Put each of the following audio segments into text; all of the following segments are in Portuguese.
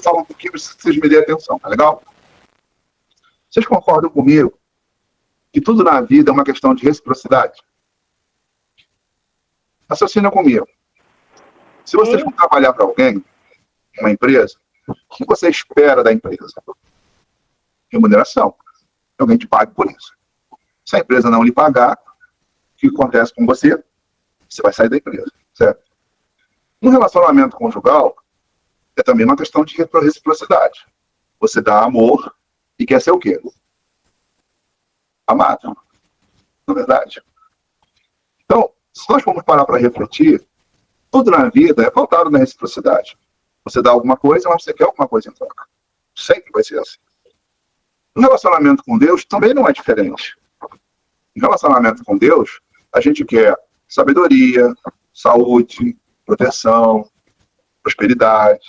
falar um pouquinho para vocês me deem atenção, tá legal? Vocês concordam comigo que tudo na vida é uma questão de reciprocidade? Raciocina comigo. Se vocês vão trabalhar para alguém, uma empresa, o que você espera da empresa? Remuneração. Alguém te pague por isso. Se a empresa não lhe pagar, o que acontece com você? Você vai sair da empresa, certo? Um relacionamento conjugal é também uma questão de reciprocidade. Você dá amor e quer ser o quê? Amado. Não é verdade? Então, se nós formos parar para refletir, tudo na vida é pautado na reciprocidade. Você dá alguma coisa, mas você quer alguma coisa em troca. Sempre vai ser assim. No relacionamento com Deus também não é diferente. Em relacionamento com Deus, a gente quer sabedoria, saúde, proteção, prosperidade,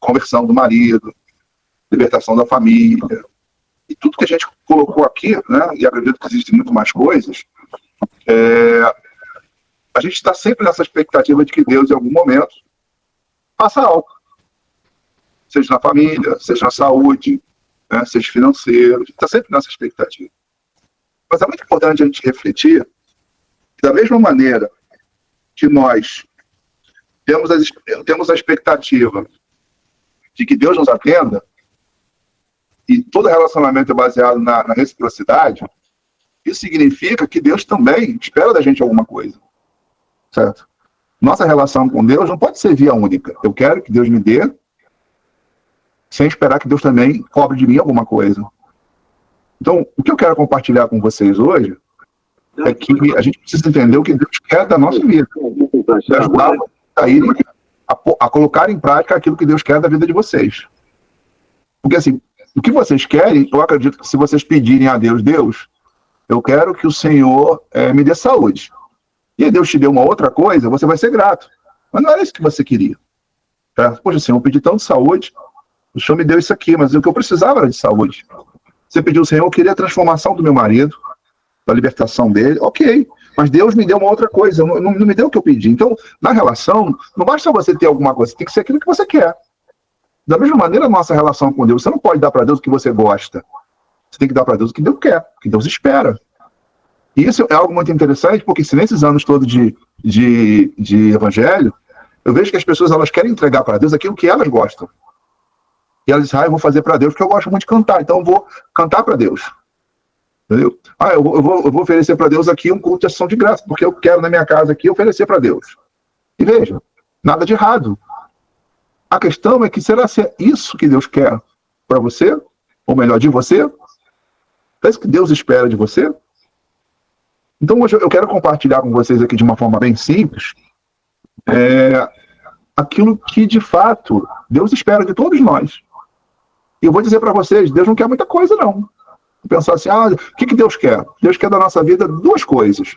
conversão do marido, libertação da família. E tudo que a gente colocou aqui, né, e acredito que existem muito mais coisas, a gente está sempre nessa expectativa de que Deus, em algum momento, faça algo. Seja na família, seja na saúde, né, seja financeiro. A gente está sempre nessa expectativa. Mas é muito importante a gente refletir que, da mesma maneira que nós temos a expectativa de que Deus nos atenda, e todo relacionamento é baseado na reciprocidade, isso significa que Deus também espera da gente alguma coisa. Certo? Nossa relação com Deus não pode ser via única. Eu quero que Deus me dê, sem esperar que Deus também cobre de mim alguma coisa. Então, o que eu quero compartilhar com vocês hoje é que a gente precisa entender o que Deus quer da nossa vida. E ajudar a colocar em prática aquilo que Deus quer da vida de vocês. Porque assim, o que vocês querem, eu acredito que se vocês pedirem a Deus, Deus, eu quero que o Senhor me dê saúde. E Deus te deu uma outra coisa, você vai ser grato. Mas não era isso que você queria. Certo? Poxa, Senhor, eu pedi tanto saúde, o Senhor me deu isso aqui, mas o que eu precisava era de saúde. Você pediu, Senhor, eu queria a transformação do meu marido, da libertação dele, ok. Mas Deus me deu uma outra coisa, não me deu o que eu pedi. Então, na relação, não basta você ter alguma coisa, tem que ser aquilo que você quer. Da mesma maneira, a nossa relação com Deus, você não pode dar para Deus o que você gosta. Você tem que dar para Deus o que Deus quer, o que Deus espera. E isso é algo muito interessante, porque se nesses anos todos de evangelho, eu vejo que as pessoas elas querem entregar para Deus aquilo que elas gostam. E elas dizem, eu vou fazer para Deus porque eu gosto muito de cantar, então eu vou cantar para Deus. Entendeu? Eu vou oferecer para Deus aqui um culto de ação de graça, porque eu quero na minha casa aqui oferecer para Deus. E veja, nada de errado. A questão é que será se é isso que Deus quer para você? Ou melhor, de você? É isso que Deus espera de você? Então hoje eu quero compartilhar com vocês aqui de uma forma bem simples aquilo que de fato Deus espera de todos nós. E eu vou dizer para vocês, Deus não quer muita coisa não. Pensar assim, o que Deus quer? Deus quer da nossa vida duas coisas,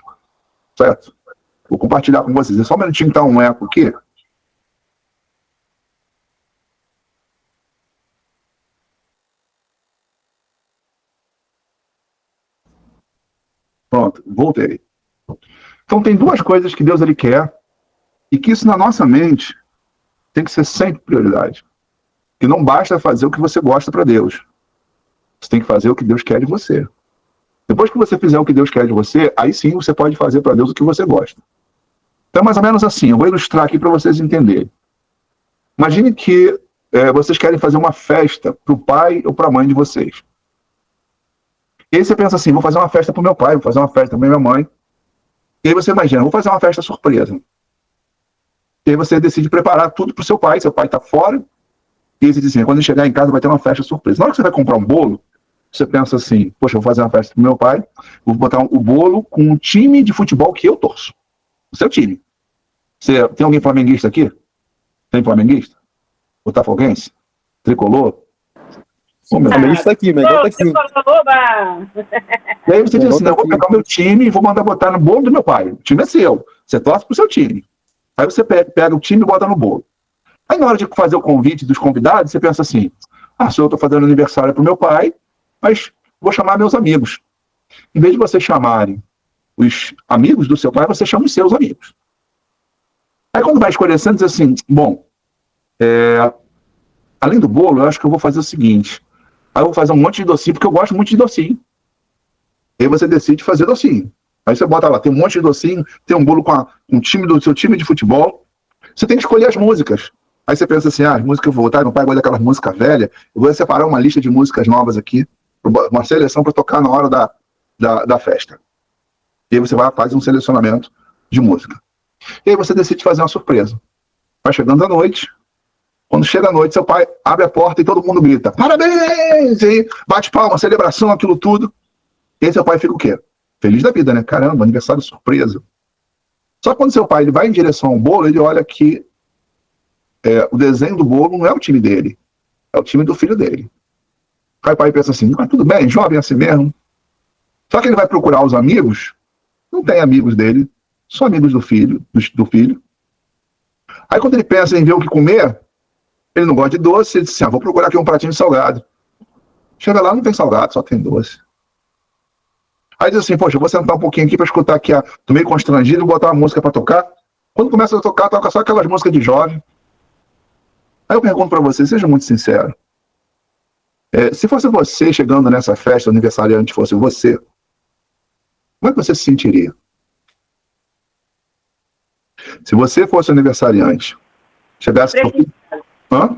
certo? Vou compartilhar com vocês. É só um minutinho que tá um eco aqui. Pronto, voltei. Então tem duas coisas que Deus ele quer e que isso na nossa mente tem que ser sempre prioridade. Que não basta fazer o que você gosta para Deus. Você tem que fazer o que Deus quer de você. Depois que você fizer o que Deus quer de você, aí sim você pode fazer para Deus o que você gosta. Então, mais ou menos assim, eu vou ilustrar aqui para vocês entenderem. Imagine que vocês querem fazer uma festa para o pai ou para a mãe de vocês. E aí você pensa assim, vou fazer uma festa para o meu pai, vou fazer uma festa para minha mãe. E aí você imagina, vou fazer uma festa surpresa. E aí você decide preparar tudo para o seu pai está fora. E aí você diz assim, quando ele chegar em casa vai ter uma festa surpresa. Na hora que você vai comprar um bolo, você pensa assim, poxa, eu vou fazer uma festa pro meu pai, vou botar o bolo com um time de futebol que eu torço. O seu time. Tem alguém flamenguista aqui? Tem flamenguista? Botafoguense? Tricolor? Flamenguista tá aqui, mas tá aqui. E aí você diz assim, eu vou pegar o meu time e vou mandar botar no bolo do meu pai. O time é seu. Você torce pro seu time. Aí você pega o time e bota no bolo. Aí na hora de fazer o convite dos convidados, você pensa assim, se eu estou fazendo aniversário pro meu pai, mas vou chamar meus amigos. Em vez de vocês chamarem os amigos do seu pai, você chama os seus amigos. Aí quando vai escolher, você diz assim, bom, Além do bolo, eu acho que eu vou fazer o seguinte. Aí eu vou fazer um monte de docinho, porque eu gosto muito de docinho. Aí você decide fazer docinho. Aí você bota lá, tem um monte de docinho, tem um bolo com um time do seu time de futebol. Você tem que escolher as músicas. Aí você pensa assim, as músicas que eu vou botar, meu pai gosta daquelas músicas velhas, eu vou separar uma lista de músicas novas aqui, uma seleção para tocar na hora da festa. E aí você vai fazer um selecionamento de música. E aí você decide fazer uma surpresa. Vai chegando à noite, quando chega à noite, seu pai abre a porta e todo mundo grita, parabéns! E aí bate palma, celebração, aquilo tudo. E aí seu pai fica o quê? Feliz da vida, né? Caramba, aniversário surpresa. Só que quando seu pai ele vai em direção ao bolo, ele olha que o desenho do bolo não é o time dele, é o time do filho dele. Aí o pai pensa assim, mas tudo bem, jovem assim mesmo. Só que ele vai procurar os amigos, não tem amigos dele, só amigos do filho. Aí quando ele pensa em ver o que comer, ele não gosta de doce, ele diz assim, vou procurar aqui um pratinho de salgado. Chega lá, não tem salgado, só tem doce. Aí diz assim, poxa, eu vou sentar um pouquinho aqui para escutar aqui, tô meio constrangido, vou botar uma música para tocar. Quando começa a tocar, toca só aquelas músicas de jovem. Aí eu pergunto para você, seja muito sincero. Se fosse você chegando nessa festa, o aniversariante fosse você, como é que você se sentiria? Se você fosse aniversariante, chegasse... Hã?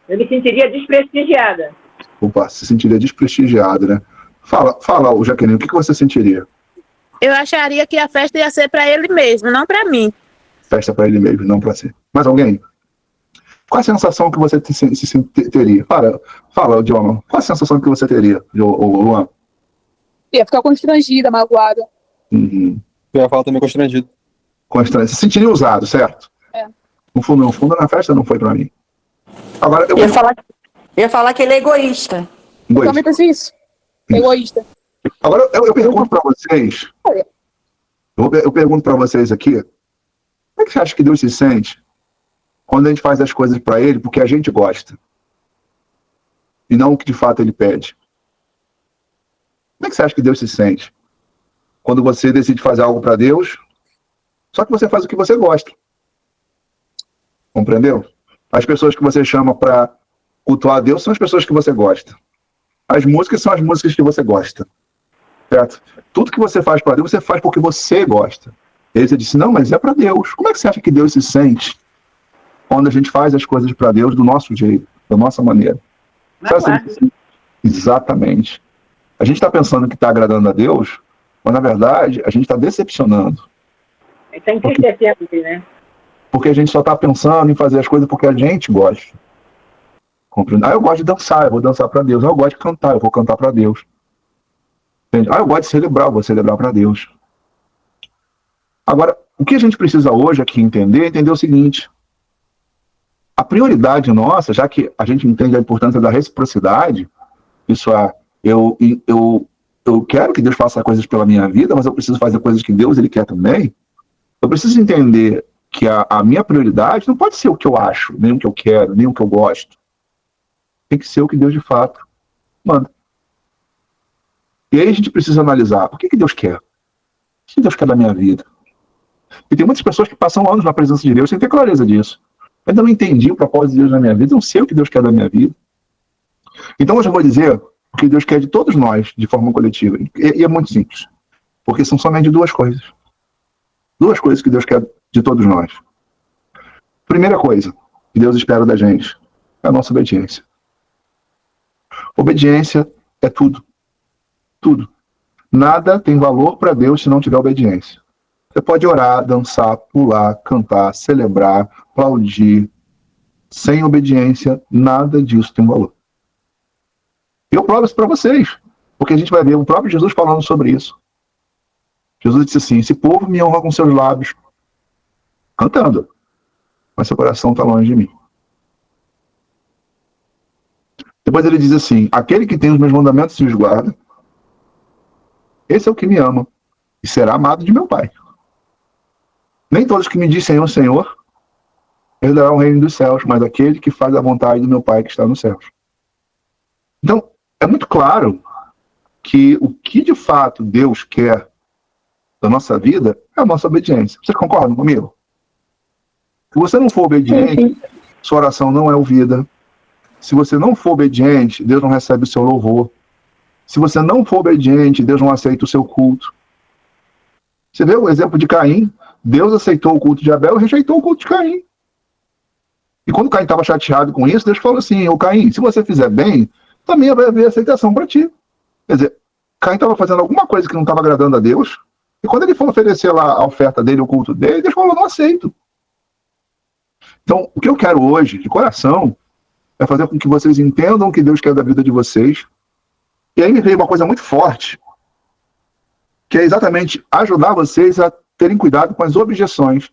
Eu me sentiria desprestigiada. Opa, se sentiria desprestigiado, né? Fala, Jaqueline, o que você sentiria? Eu acharia que a festa ia ser para ele mesmo, não para mim. Festa para ele mesmo, não para si. Mais alguém? Qual a sensação que você teria? Fala, Dioma. Qual a sensação que você teria, Luan? Ia ficar constrangida, magoada. Uhum. Eu ia falar também constrangido. Constrangido. Se sentiria usado, certo? No fundo, na festa não foi para mim. Agora, eu ia falar que ele é egoísta. Eu também pensei isso. Egoísta. Agora, eu pergunto para vocês. Eu pergunto para vocês aqui. Como é que você acha que Deus se sente quando a gente faz as coisas para Ele porque a gente gosta? E não o que de fato Ele pede? Como é que você acha que Deus se sente quando você decide fazer algo para Deus, só que você faz o que você gosta? Compreendeu? As pessoas que você chama para cultuar a Deus são as pessoas que você gosta. As músicas são as músicas que você gosta. Certo? Tudo que você faz para Deus, você faz porque você gosta. E aí você disse, não, mas é para Deus. Como é que você acha que Deus se sente quando a gente faz as coisas para Deus do nosso jeito, da nossa maneira? Exatamente. A gente está pensando que está agradando a Deus, mas na verdade a gente está decepcionando. Está entristecendo, né? Porque a gente só está pensando em fazer as coisas porque a gente gosta. Compreende? Eu gosto de dançar, eu vou dançar para Deus. Eu gosto de cantar, eu vou cantar para Deus. Entende? Eu gosto de celebrar, eu vou celebrar para Deus. Agora, o que a gente precisa hoje aqui entender o seguinte. A prioridade nossa, já que a gente entende a importância da reciprocidade, isso é, eu quero que Deus faça coisas pela minha vida, mas eu preciso fazer coisas que Deus Ele quer também. Eu preciso entender que a minha prioridade não pode ser o que eu acho, nem o que eu quero, nem o que eu gosto. Tem que ser o que Deus de fato manda. E aí a gente precisa analisar, o que Deus quer? O que Deus quer da minha vida? E tem muitas pessoas que passam anos na presença de Deus sem ter clareza disso. Eu ainda não entendi o propósito de Deus na minha vida, eu não sei o que Deus quer da minha vida. Então hoje eu vou dizer o que Deus quer de todos nós, de forma coletiva. E é muito simples. Porque são somente duas coisas. Duas coisas que Deus quer de todos nós. Primeira coisa que Deus espera da gente é a nossa obediência. Obediência é tudo. Tudo. Nada tem valor para Deus se não tiver obediência. Você pode orar, dançar, pular, cantar, celebrar, aplaudir. Sem obediência, nada disso tem valor. Eu provo isso para vocês, porque a gente vai ver o próprio Jesus falando sobre isso. Jesus disse assim, esse povo me honra com seus lábios, cantando, mas seu coração está longe de mim. Depois ele diz assim, aquele que tem os meus mandamentos e os guarda, esse é o que me ama e será amado de meu Pai. Nem todos que me dizem Senhor, Senhor, herdarão o reino dos céus, mas aquele que faz a vontade do meu Pai que está nos céus. Então, é muito claro que o que de fato Deus quer da nossa vida é a nossa obediência. Vocês concordam comigo? Se você não for obediente, sua oração não é ouvida. Se você não for obediente, Deus não recebe o seu louvor. Se você não for obediente, Deus não aceita o seu culto. Você vê o exemplo de Caim? Deus aceitou o culto de Abel e rejeitou o culto de Caim. E quando Caim estava chateado com isso, Deus falou assim: ô Caim, se você fizer bem, também vai haver aceitação para ti. Quer dizer, Caim estava fazendo alguma coisa que não estava agradando a Deus, e quando ele for oferecer lá a oferta dele, o culto dele, Deus falou: não aceito. Então, o que eu quero hoje, de coração, é fazer com que vocês entendam o que Deus quer da vida de vocês. E aí me veio uma coisa muito forte, que é exatamente ajudar vocês a terem cuidado com as objeções.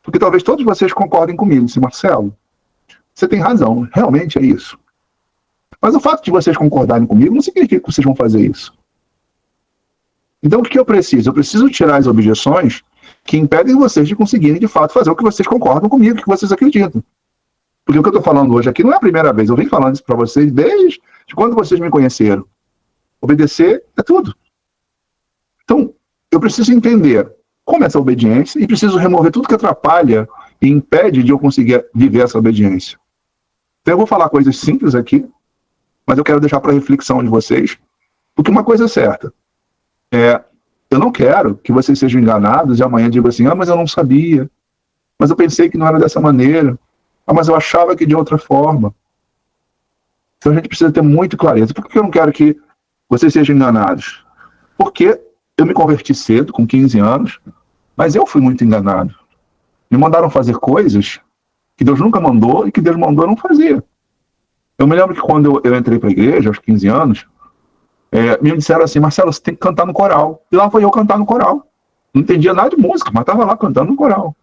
Porque talvez todos vocês concordem comigo, se Marcelo, você tem razão, realmente é isso. Mas o fato de vocês concordarem comigo não significa que vocês vão fazer isso. Então o que eu preciso? Eu preciso tirar as objeções que impedem vocês de conseguirem, de fato, fazer o que vocês concordam comigo, o que vocês acreditam. Porque o que eu estou falando hoje aqui não é a primeira vez, eu venho falando isso para vocês desde quando vocês me conheceram. Obedecer é tudo. Então, eu preciso entender como é essa obediência e preciso remover tudo que atrapalha e impede de eu conseguir viver essa obediência. Então, eu vou falar coisas simples aqui, mas eu quero deixar para reflexão de vocês, porque uma coisa é certa, eu não quero que vocês sejam enganados e amanhã digam assim: mas eu não sabia, mas eu pensei que não era dessa maneira, mas eu achava que de outra forma. Então a gente precisa ter muito clareza. Por que eu não quero que vocês sejam enganados? Porque eu me converti cedo, com 15 anos, mas eu fui muito enganado. Me mandaram fazer coisas que Deus nunca mandou e que Deus mandou eu não fazia. Eu me lembro que quando eu entrei para a igreja, aos 15 anos, me disseram assim: Marcelo, você tem que cantar no coral. E lá foi eu cantar no coral. Não entendia nada de música, mas estava lá cantando no coral.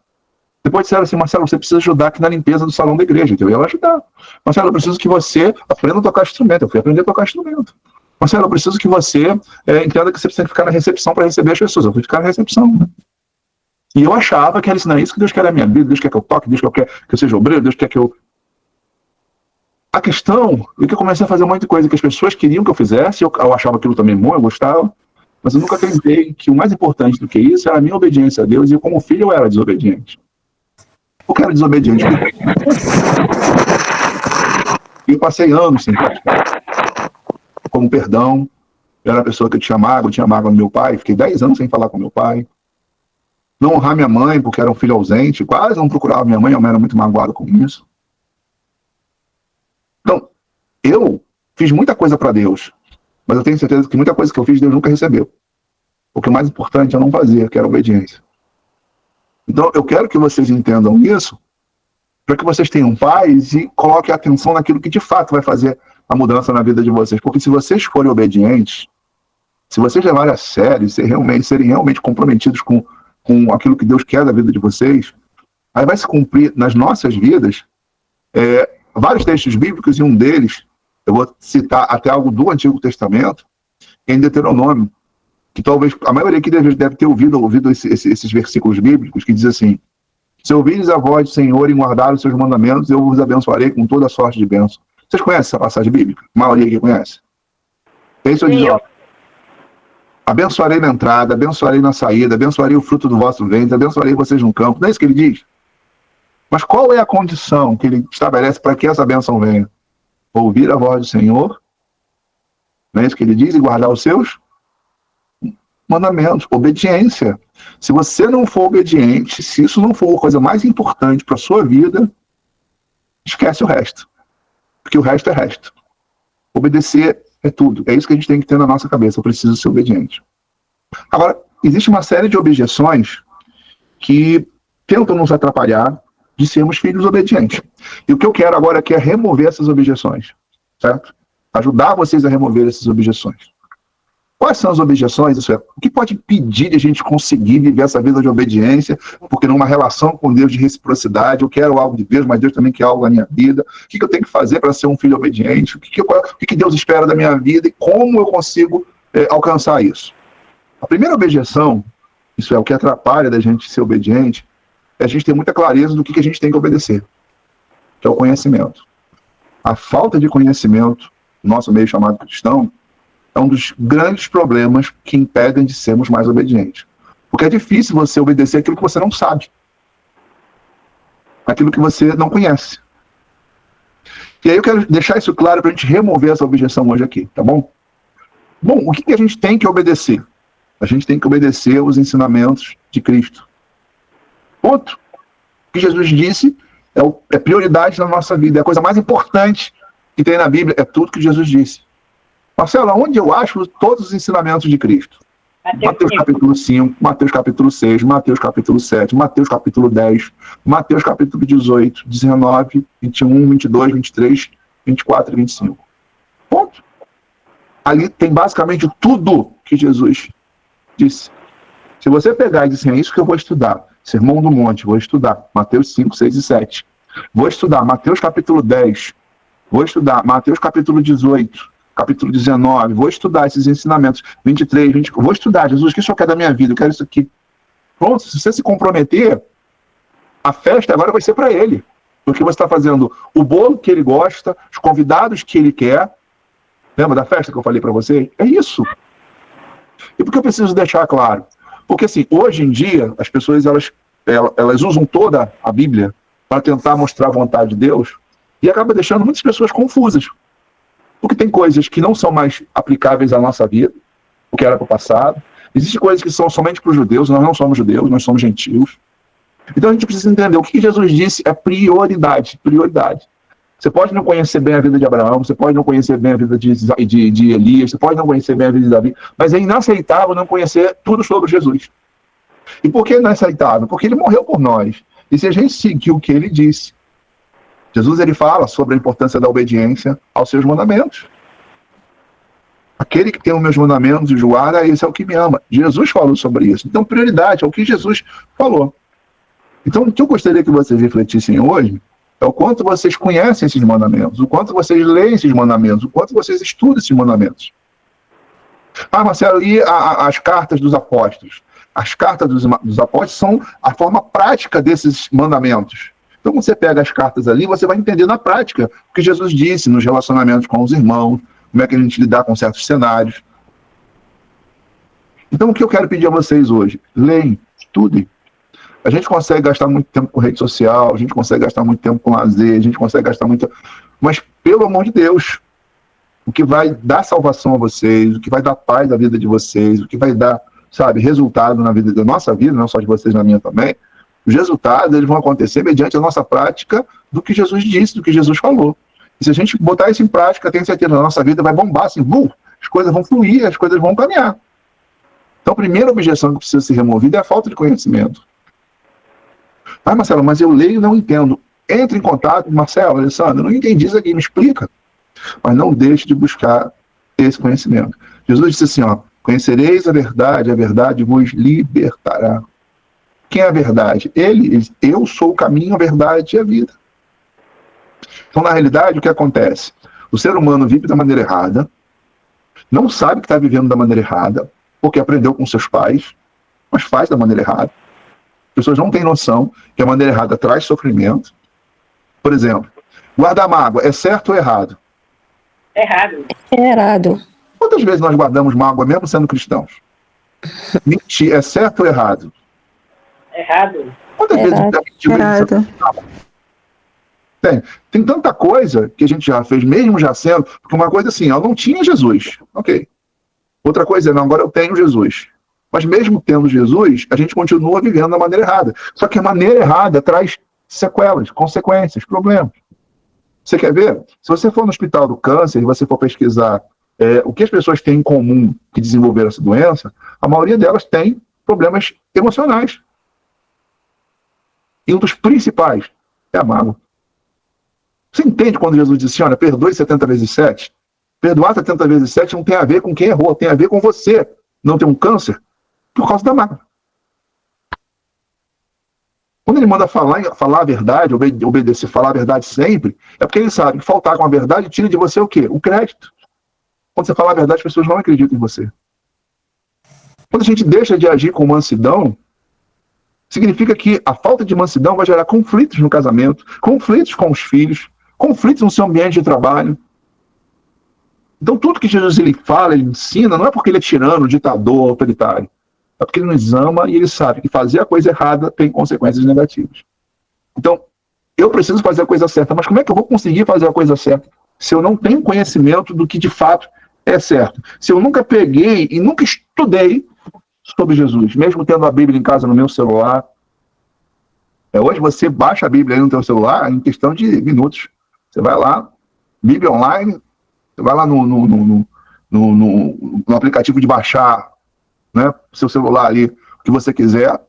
Depois disseram assim: Marcelo, você precisa ajudar aqui na limpeza do salão da igreja. Então eu ia ajudar. Marcelo, eu preciso que você aprenda a tocar instrumento. Eu fui aprender a tocar instrumento. Marcelo, eu preciso que você entenda que você precisa ficar na recepção para receber as pessoas. Eu fui ficar na recepção. Né? E eu achava que era ensinar isso que Deus quer na minha vida. Deus quer que eu toque, Deus quer que eu seja obreiro, Deus quer que eu... A questão é que eu comecei a fazer muita coisa que as pessoas queriam que eu fizesse, eu achava aquilo também bom, eu gostava, mas eu nunca tentei que o mais importante do que isso era a minha obediência a Deus, e eu, como filho, eu era desobediente. Eu era desobediente. E eu passei anos sem praticar. Como perdão, eu era a pessoa que tinha mágoa no meu pai, fiquei 10 anos sem falar com meu pai. Não honrar minha mãe, porque era um filho ausente, quase não procurava minha mãe era muito magoado com isso. Então, eu fiz muita coisa para Deus, mas eu tenho certeza que muita coisa que eu fiz, Deus nunca recebeu. O que é mais importante é não fazer, que era obediência. Então, eu quero que vocês entendam isso, para que vocês tenham paz e coloquem atenção naquilo que de fato vai fazer a mudança na vida de vocês. Porque se vocês forem obedientes, se vocês levarem a sério, serem realmente comprometidos com aquilo que Deus quer da vida de vocês, aí vai se cumprir nas nossas vidas vários textos bíblicos, e um deles, eu vou citar até algo do Antigo Testamento, em Deuteronômio, que talvez a maioria aqui deve ter ouvido esses versículos bíblicos, que diz assim: se ouvires a voz do Senhor e guardar os seus mandamentos, eu vos abençoarei com toda sorte de bênção. Vocês conhecem essa passagem bíblica? A maioria aqui conhece. Isso diz, abençoarei na entrada, abençoarei na saída, abençoarei o fruto do vosso ventre, abençoarei vocês no campo. Não é isso que ele diz? Mas qual é a condição que ele estabelece para que essa bênção venha? Ouvir a voz do Senhor, não é isso que ele diz? E guardar os seus mandamentos. Obediência. Se você não for obediente, se isso não for a coisa mais importante para a sua vida, esquece o resto. Porque o resto é resto. Obedecer é tudo. É isso que a gente tem que ter na nossa cabeça. Eu preciso ser obediente. Agora, existe uma série de objeções que tentam nos atrapalhar de sermos filhos obedientes. E o que eu quero agora aqui é remover essas objeções, certo? Ajudar vocês a remover essas objeções. Quais são as objeções? Isso é, o que pode impedir de a gente conseguir viver essa vida de obediência? Porque numa relação com Deus de reciprocidade, eu quero algo de Deus, mas Deus também quer algo na minha vida. O que eu tenho que fazer para ser um filho obediente? O que Deus espera da minha vida e como eu consigo alcançar isso? A primeira objeção, isso é o que atrapalha da gente ser obediente, é a gente ter muita clareza do que a gente tem que obedecer, que é o conhecimento. A falta de conhecimento, no nosso meio chamado cristão, é um dos grandes problemas que impedem de sermos mais obedientes. Porque é difícil você obedecer aquilo que você não sabe, aquilo que você não conhece. E aí eu quero deixar isso claro para a gente remover essa objeção hoje aqui, tá bom? Bom, o que a gente tem que obedecer? A gente tem que obedecer os ensinamentos de Cristo. Ponto. O que Jesus disse é prioridade na nossa vida, é a coisa mais importante que tem na Bíblia, é tudo que Jesus disse. Marcelo, onde eu acho todos os ensinamentos de Cristo? Mateus capítulo 5, Mateus capítulo 6, Mateus capítulo 7, Mateus capítulo 10, Mateus capítulo 18, 19, 21, 22, 23, 24 e 25. Ponto. Ali tem basicamente tudo que Jesus disse. Se você pegar e dizer assim, é isso que eu vou estudar, Sermão do Monte, vou estudar Mateus 5, 6 e 7, vou estudar Mateus capítulo 10, vou estudar Mateus capítulo 18, capítulo 19, vou estudar esses ensinamentos, 23, 20, vou estudar, Jesus, o que o Senhor quer da minha vida? Eu quero isso aqui. Pronto, se você se comprometer, a festa agora vai ser para ele. Porque você está fazendo o bolo que ele gosta, os convidados que ele quer. Lembra da festa que eu falei para você? É isso. E por que eu preciso deixar claro? Porque assim, hoje em dia, as pessoas elas usam toda a Bíblia para tentar mostrar a vontade de Deus e acaba deixando muitas pessoas confusas. Porque tem coisas que não são mais aplicáveis à nossa vida, o que era para o passado. Existem coisas que são somente para os judeus, nós não somos judeus, nós somos gentios. Então a gente precisa entender o que Jesus disse é prioridade, prioridade. Você pode não conhecer bem a vida de Abraão, você pode não conhecer bem a vida de Elias, você pode não conhecer bem a vida de Davi, mas é inaceitável não conhecer tudo sobre Jesus. E por que inaceitável? Porque ele morreu por nós. E se a gente seguir o que ele disse, Jesus ele fala sobre a importância da obediência aos seus mandamentos. Aquele que tem os meus mandamentos e os guarda, esse é o que me ama. Jesus falou sobre isso. Então, prioridade é o que Jesus falou. Então, o que eu gostaria que vocês refletissem hoje é o quanto vocês conhecem esses mandamentos, o quanto vocês leem esses mandamentos, o quanto vocês estudam esses mandamentos. Ah, Marcelo, e as cartas dos apóstolos? As cartas dos apóstolos são a forma prática desses mandamentos. Então, quando você pega as cartas ali, você vai entender na prática o que Jesus disse nos relacionamentos com os irmãos, como é que a gente lidar com certos cenários. Então, o que eu quero pedir a vocês hoje? Leem, estudem. A gente consegue gastar muito tempo com rede social, a gente consegue gastar muito tempo com lazer, a gente consegue gastar muito tempo... Mas, pelo amor de Deus, o que vai dar salvação a vocês, o que vai dar paz à vida de vocês, o que vai dar, sabe, resultado na vida da nossa vida, não só de vocês, na minha também, os resultados eles vão acontecer mediante a nossa prática do que Jesus disse, do que Jesus falou. E se a gente botar isso em prática, tenho certeza que a nossa vida vai bombar, assim, as coisas vão fluir, as coisas vão caminhar. Então, a primeira objeção que precisa ser removida é a falta de conhecimento. Ah, Marcelo, mas eu leio e não entendo. Entre em contato, Marcelo, Alessandro, eu não entendi isso aqui, me explica. Mas não deixe de buscar esse conhecimento. Jesus disse assim, ó, conhecereis a verdade vos libertará. Quem é a verdade? Ele, eu sou o caminho, a verdade e a vida. Então, na realidade, o que acontece? O ser humano vive da maneira errada, não sabe que está vivendo da maneira errada, porque aprendeu com seus pais, mas faz da maneira errada. As pessoas não têm noção que a maneira errada traz sofrimento. Por exemplo, guardar mágoa é certo ou errado? Errado. Errado. Quantas vezes nós guardamos mágoa mesmo sendo cristãos? Mentir é certo ou errado? Errado. Quantas vezes a gente Errado. Tem tanta coisa que a gente já fez, mesmo já sendo, porque uma coisa assim, eu não tinha Jesus, ok. Outra coisa é, não, agora eu tenho Jesus. Mas mesmo tendo Jesus, a gente continua vivendo da maneira errada. Só que a maneira errada traz sequelas, consequências, problemas. Você quer ver? Se você for no Hospital do Câncer e você for pesquisar o que as pessoas têm em comum que desenvolveram essa doença, a maioria delas tem problemas emocionais. E um dos principais é a mágoa. Você entende quando Jesus disse, olha, perdoe 70 vezes 7? Perdoar 70 vezes 7 não tem a ver com quem errou, tem a ver com você não ter um câncer por causa da mágoa. Quando ele manda falar a verdade, obedecer, falar a verdade sempre, é porque ele sabe que faltar com a verdade tira de você o quê? O crédito. Quando você fala a verdade, as pessoas não acreditam em você. Quando a gente deixa de agir com mansidão, significa que a falta de mansidão vai gerar conflitos no casamento, conflitos com os filhos, conflitos no seu ambiente de trabalho. Então tudo que Jesus ele fala, ele ensina, não é porque ele é tirano, ditador, autoritário. É porque ele nos ama e ele sabe que fazer a coisa errada tem consequências negativas. Então, eu preciso fazer a coisa certa. Mas como é que eu vou conseguir fazer a coisa certa se eu não tenho conhecimento do que de fato é certo? Se eu nunca peguei e nunca estudei sobre Jesus, mesmo tendo a Bíblia em casa no meu celular. Hoje você baixa a Bíblia aí no teu celular em questão de minutos. Você vai lá, Bíblia online, você vai lá no aplicativo de baixar, né, seu celular ali, o que você quiser.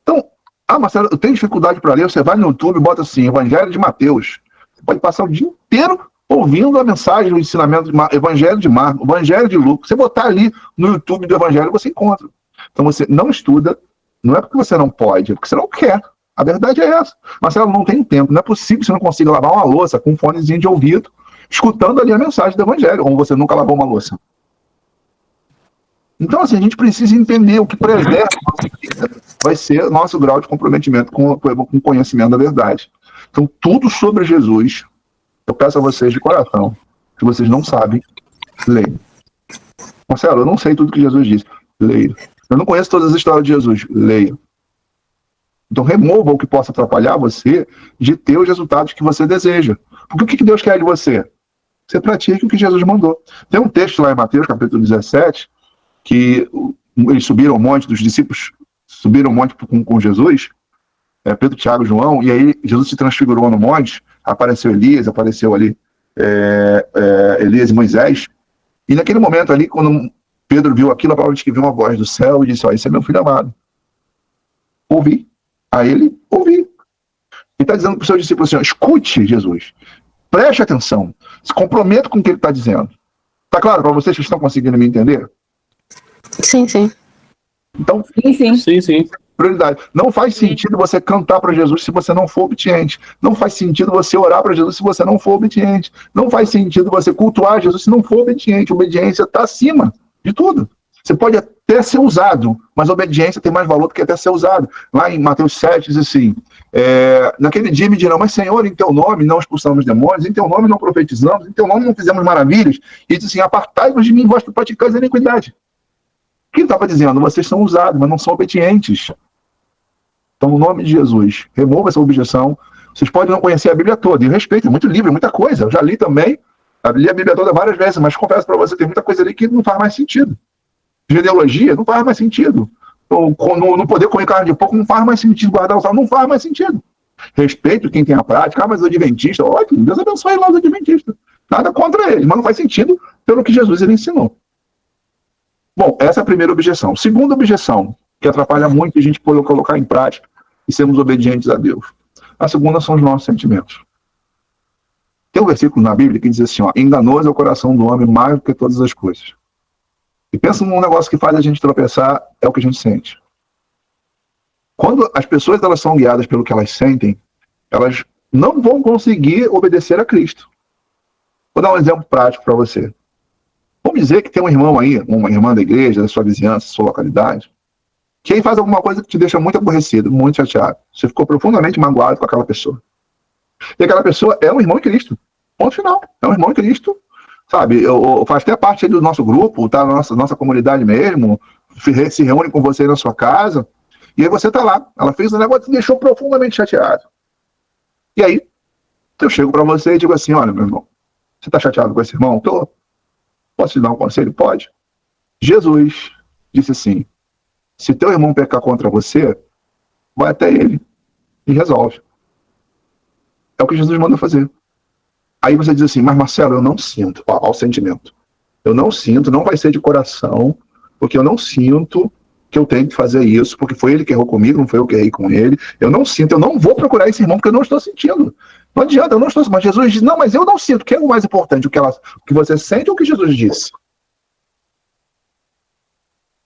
Então, Marcelo, eu tenho dificuldade para ler, você vai no YouTube e bota assim, Evangelho de Mateus. Você pode passar o dia inteiro ouvindo a mensagem, o ensinamento de Evangelho de Marcos, Evangelho de Lucas. Você botar ali no YouTube do Evangelho, você encontra. Então você não estuda, não é porque você não pode, é porque você não quer. A verdade é essa. Marcelo, não tem tempo. Não é possível que você não consiga lavar uma louça com um fonezinho de ouvido, escutando ali a mensagem do Evangelho, ou você nunca lavou uma louça. Então, assim, a gente precisa entender o que preserva a nossa vida vai ser nosso grau de comprometimento com o conhecimento da verdade. Então, tudo sobre Jesus, eu peço a vocês de coração, que vocês não sabem, leiam. Marcelo, eu não sei tudo que Jesus disse. Leia. Eu não conheço todas as histórias de Jesus. Leia. Então, remova o que possa atrapalhar você de ter os resultados que você deseja. Porque o que Deus quer de você? Você pratique o que Jesus mandou. Tem um texto lá em Mateus, capítulo 17, que eles subiram ao monte, dos discípulos subiram ao monte com Jesus, Pedro, Tiago e João, e aí Jesus se transfigurou no monte, apareceu Elias, apareceu ali Elias e Moisés, e naquele momento ali, quando Pedro viu aquilo, a palavra diz que viu uma voz do céu e disse, esse é meu filho amado. Ouvi. A ele, ouvi. Ele está dizendo para os seus discípulos assim, escute Jesus, preste atenção, se comprometa com o que ele está dizendo. Está claro para vocês que estão conseguindo me entender? Sim, sim. Então, Sim. prioridade. Não faz sentido você cantar para Jesus se você não for obediente. Não faz sentido você orar para Jesus se você não for obediente. Não faz sentido você cultuar Jesus se não for obediente. Obediência está acima de tudo. Você pode até ser usado, mas a obediência tem mais valor do que até ser usado. Lá em Mateus 7 diz assim, naquele dia me dirão, mas Senhor, em teu nome não expulsamos demônios, em teu nome não profetizamos, em teu nome não fizemos maravilhas. E diz assim, apartai-vos de mim, vós que praticais a iniquidade. O que ele estava dizendo? Vocês são usados, mas não são obedientes. Então, no nome de Jesus, remova essa objeção. Vocês podem não conhecer a Bíblia toda, e eu respeito, é muito livro, é muita coisa. Eu já li também, li a Bíblia toda várias vezes, mas confesso para você, tem muita coisa ali que não faz mais sentido. Genealogia não faz mais sentido. Não poder comer carne de porco não faz mais sentido. Guardar o sal não faz mais sentido. Respeito quem tem a prática. Mas o adventista, ótimo, Deus abençoe lá os adventistas. Nada contra eles, mas não faz sentido pelo que Jesus ele ensinou. Bom, essa é a primeira objeção. Segunda objeção, que atrapalha muito a gente poder colocar em prática e sermos obedientes a Deus. A segunda são os nossos sentimentos. Tem um versículo na Bíblia que diz assim, enganoso é o coração do homem mais do que todas as coisas. E pensa num negócio que faz a gente tropeçar, é o que a gente sente. Quando as pessoas elas são guiadas pelo que elas sentem, elas não vão conseguir obedecer a Cristo. Vou dar um exemplo prático para você. Vamos dizer que tem um irmão aí, uma irmã da igreja, da sua vizinhança, da sua localidade, que aí faz alguma coisa que te deixa muito aborrecido, muito chateado. Você ficou profundamente magoado com aquela pessoa. E aquela pessoa é um irmão em Cristo. Ponto final. É um irmão em Cristo. Sabe, faz até parte do nosso grupo, tá? Nossa comunidade mesmo, se reúne com você na sua casa, e aí você tá lá. Ela fez um negócio que te deixou profundamente chateado. E aí, eu chego para você e digo assim, olha, meu irmão, você tá chateado com esse irmão? Tô. Posso te dar um conselho? Pode. Jesus disse assim, se teu irmão pecar contra você, vai até ele e resolve. É o que Jesus manda fazer. Aí você diz assim, mas Marcelo, eu não sinto. Ó, o sentimento. Eu não sinto, não vai ser de coração, porque eu não sinto que eu tenho que fazer isso, porque foi ele que errou comigo, não foi eu que errei com ele. Eu não sinto, eu não vou procurar esse irmão, porque eu não estou sentindo. Não adianta, eu não estou sentindo. Mas Jesus diz, não, mas eu não sinto. O que é o mais importante? O que você sente ou o que Jesus disse?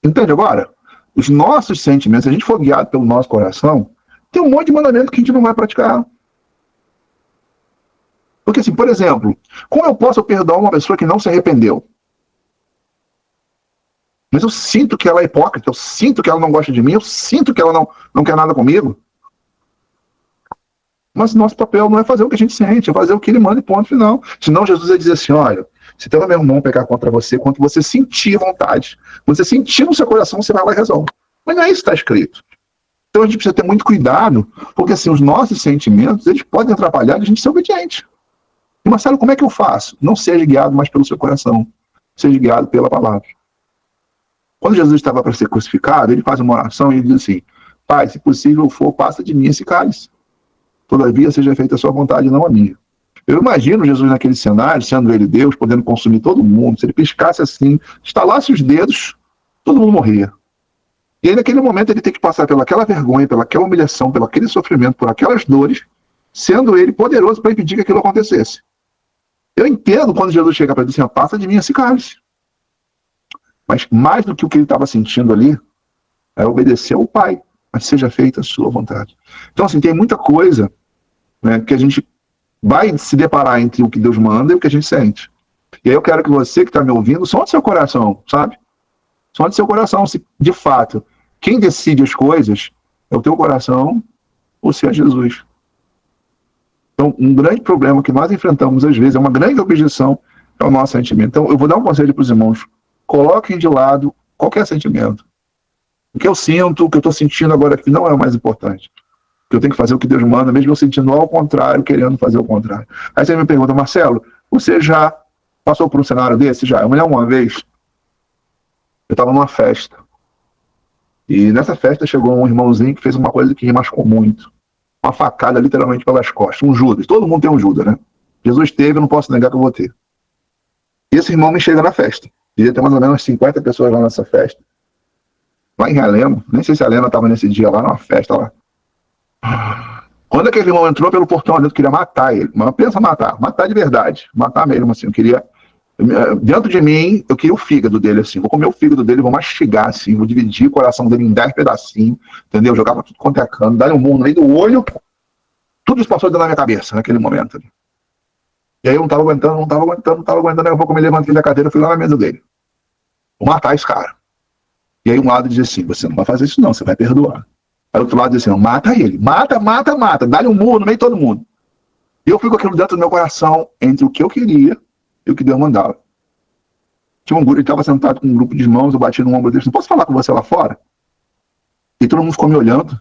Entende agora? Os nossos sentimentos, se a gente for guiado pelo nosso coração, tem um monte de mandamento que a gente não vai praticar. Porque assim, por exemplo, como eu posso perdoar uma pessoa que não se arrependeu? Mas eu sinto que ela é hipócrita, eu sinto que ela não gosta de mim, eu sinto que ela não quer nada comigo. Mas nosso papel não é fazer o que a gente sente, é fazer o que ele manda e ponto final. Senão Jesus ia dizer assim, olha, se teu irmão pecar contra você, quando você sentir vontade, você sentir no seu coração, você vai lá e resolve. Mas não é isso que está escrito. Então a gente precisa ter muito cuidado, porque assim, os nossos sentimentos, eles podem atrapalhar a gente ser obediente. E Marcelo, como é que eu faço? Não seja guiado mais pelo seu coração, seja guiado pela palavra. Quando Jesus estava para ser crucificado, ele faz uma oração e ele diz assim: Pai, se possível for, passa de mim esse cálice. Todavia seja feita a sua vontade, não a minha. Eu imagino Jesus naquele cenário, sendo ele Deus, podendo consumir todo mundo. Se ele piscasse assim, estalasse os dedos, todo mundo morria. E aí, naquele momento, ele tem que passar pelaquela vergonha, pelaquela humilhação, pelo aquele sofrimento, por aquelas dores, sendo ele poderoso para impedir que aquilo acontecesse. Eu entendo quando Jesus chega para ele assim: passa de mim esse cálice. Mas mais do que o que ele estava sentindo ali, é obedecer ao Pai, mas seja feita a sua vontade. Então, assim, tem muita coisa, né, que a gente vai se deparar entre o que Deus manda e o que a gente sente. E aí eu quero que você que está me ouvindo, sonde seu coração, sabe? Sonde seu coração, se de fato quem decide as coisas é o teu coração ou se é Jesus. Então, um grande problema que nós enfrentamos às vezes, é uma grande objeção ao nosso sentimento. Então, eu vou dar um conselho para os irmãos: coloquem de lado qualquer sentimento. O que eu sinto, o que eu estou sentindo agora aqui não é o mais importante. Eu tenho que fazer o que Deus manda, mesmo eu sentindo ao contrário, querendo fazer o contrário. Aí você me pergunta: Marcelo, você já passou por um cenário desse? Já. Eu me lembro uma vez, eu estava numa festa. E nessa festa chegou um irmãozinho que fez uma coisa que me machucou muito. Uma facada literalmente pelas costas. Um Judas. Todo mundo tem um Judas, né? Jesus teve, eu não posso negar que eu vou ter. E esse irmão me chega na festa. Devia ter mais ou menos 50 pessoas lá nessa festa. Lá em Realengo. Nem sei se a Helena estava nesse dia lá, numa festa lá. Quando aquele irmão entrou pelo portão dentro, eu queria matar ele. Mas pensa matar de verdade, matar mesmo, assim. Eu queria, dentro de mim, eu queria o fígado dele, assim. Vou comer o fígado dele, vou mastigar, assim. Vou dividir o coração dele em 10 pedacinhos, entendeu? Jogava tudo quanto é cano, dar um murro no meio do olho. Tudo isso passou dentro da minha cabeça, naquele momento. E aí eu não tava aguentando. Aí eu vou comer, levantei da cadeira, fui lá na mesa dele. Vou matar esse cara. E aí um lado diz assim: você não vai fazer isso não, você vai perdoar. Aí o outro lado diz assim: mata ele, mata, dá-lhe um murro no meio de todo mundo. E eu fui com aquilo dentro do meu coração, entre o que eu queria e o que Deus mandava. Tinha um grupo, ele estava sentado com um grupo de irmãos, eu bati no ombro dele: não posso falar com você lá fora? E todo mundo ficou me olhando.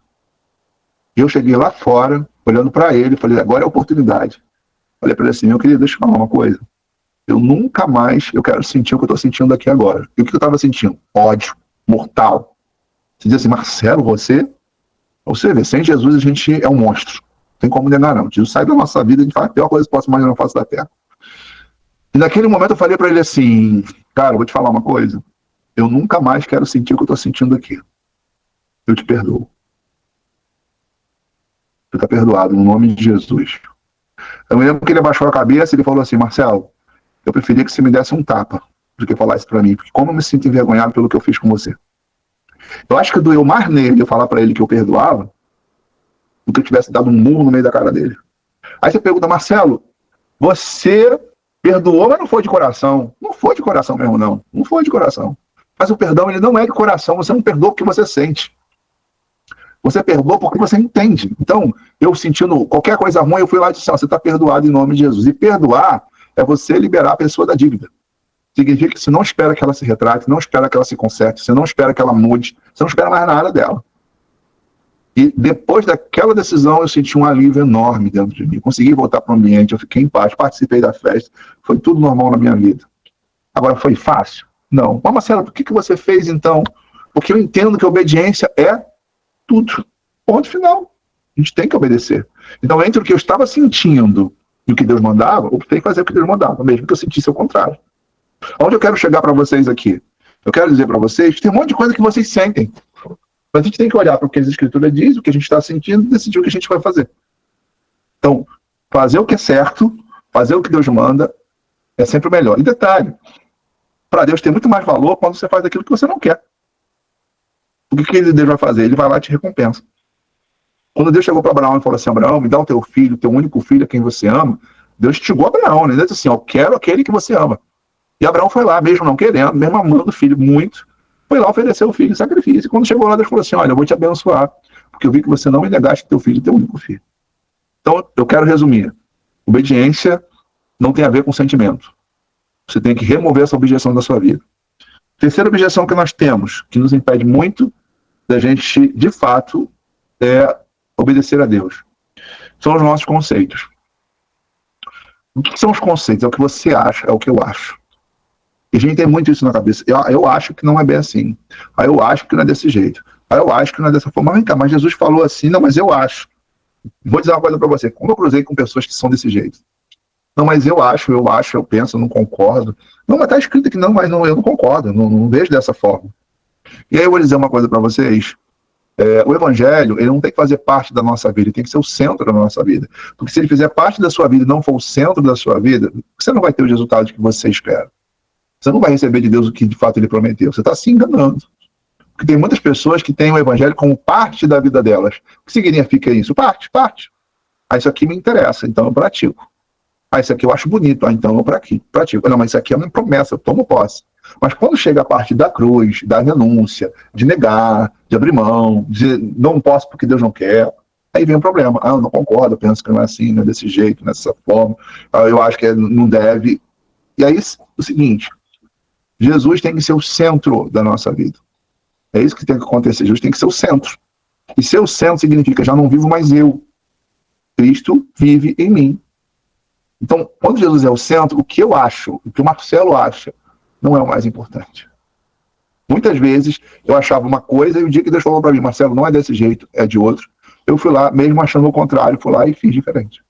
E eu cheguei lá fora, olhando para ele, falei: agora é a oportunidade. Falei para ele assim: meu querido, deixa eu falar uma coisa. Eu nunca mais, eu quero sentir o que eu estou sentindo aqui agora. E o que eu estava sentindo? Ódio mortal. Você diz assim: Marcelo, você vê, sem Jesus a gente é um monstro. Não tem como negar, não. Jesus sai da nossa vida, a gente faz a pior coisa que posso imaginar na face da terra. E naquele momento eu falei para ele assim: cara, eu vou te falar uma coisa. Eu nunca mais quero sentir o que eu estou sentindo aqui. Eu te perdoo. Você está perdoado, no nome de Jesus. Eu me lembro que ele abaixou a cabeça e ele falou assim: Marcelo, eu preferia que você me desse um tapa do que falar isso para mim, porque como eu me sinto envergonhado pelo que eu fiz com você. Eu acho que doeu mais nele eu falar para ele que eu perdoava do que eu tivesse dado um murro no meio da cara dele. Aí você pergunta: Marcelo, você perdoou, mas não foi de coração. Não foi de coração mesmo, não. Não foi de coração. Mas o perdão, ele não é de coração. Você não perdoa porque você sente. Você perdoa porque você entende. Então, eu sentindo qualquer coisa ruim, eu fui lá e disse: você está perdoado em nome de Jesus. E perdoar é você liberar a pessoa da dívida. Significa que você não espera que ela se retrate, não espera que ela se conserte, você não espera que ela mude, você não espera mais nada dela. E depois daquela decisão, eu senti um alívio enorme dentro de mim. Consegui voltar para o ambiente, eu fiquei em paz, participei da festa, foi tudo normal na minha vida. Agora, foi fácil? Não. Mas, Marcelo, por que você fez então? Porque eu entendo que a obediência é tudo. Ponto final. A gente tem que obedecer. Então, entre o que eu estava sentindo e o que Deus mandava, eu optei fazer o que Deus mandava, mesmo que eu sentisse o contrário. Onde eu quero chegar para vocês aqui? Eu quero dizer para vocês que tem um monte de coisa que vocês sentem. Mas a gente tem que olhar para o que a Escritura diz, o que a gente está sentindo e decidir o que a gente vai fazer. Então, fazer o que é certo, fazer o que Deus manda, é sempre o melhor. E detalhe, para Deus tem muito mais valor quando você faz aquilo que você não quer. O que Deus vai fazer? Ele vai lá e te recompensa. Quando Deus chegou para Abraão e falou assim: Abraão, me dá o teu filho, teu único filho a quem você ama, Deus instigou Abraão, né? Ele disse assim: eu quero aquele que você ama. E Abraão foi lá, mesmo não querendo, mesmo amando o filho muito, foi lá oferecer o filho em sacrifício. E quando chegou lá, Deus falou assim: olha, eu vou te abençoar, porque eu vi que você não me negaste teu filho, teu único filho. Então, eu quero resumir. Obediência não tem a ver com sentimento. Você tem que remover essa objeção da sua vida. Terceira objeção que nós temos, que nos impede muito da gente, de fato, é obedecer a Deus. São os nossos conceitos. O que são os conceitos? É o que você acha, é o que eu acho. E a gente tem muito isso na cabeça. Eu acho que não é bem assim. Aí eu acho que não é desse jeito. Aí eu acho que não é dessa forma. Mas vem cá, mas Jesus falou assim, não, mas eu acho. Vou dizer uma coisa para você. Como eu cruzei com pessoas que são desse jeito? Não, mas eu acho, eu penso, eu não concordo. Não, mas tá escrito aqui, não, mas não, eu não concordo, não vejo dessa forma. E aí eu vou dizer uma coisa para vocês. O evangelho, ele não tem que fazer parte da nossa vida, ele tem que ser o centro da nossa vida. Porque se ele fizer parte da sua vida e não for o centro da sua vida, você não vai ter os resultados que você espera. Você não vai receber de Deus o que de fato ele prometeu. Você está se enganando. Porque tem muitas pessoas que têm o evangelho como parte da vida delas. O que significa isso? Parte. Ah, isso aqui me interessa, então eu pratico. Ah, isso aqui eu acho bonito, então eu pratico. Não, mas isso aqui é uma promessa, eu tomo posse. Mas quando chega a parte da cruz, da renúncia, de negar, de abrir mão, de não posso porque Deus não quer, aí vem o problema. Ah, eu não concordo, eu penso que não é assim, não é desse jeito, nessa forma. Ah, eu acho que não deve. E aí, o seguinte, Jesus tem que ser o centro da nossa vida. É isso que tem que acontecer. Jesus tem que ser o centro. E ser o centro significa, já não vivo mais eu. Cristo vive em mim. Então, quando Jesus é o centro, o que eu acho, o que o Marcelo acha, não é o mais importante. Muitas vezes eu achava uma coisa e o dia que Deus falou para mim, Marcelo, não é desse jeito, é de outro, eu fui lá, mesmo achando o contrário, fui lá e fiz diferente.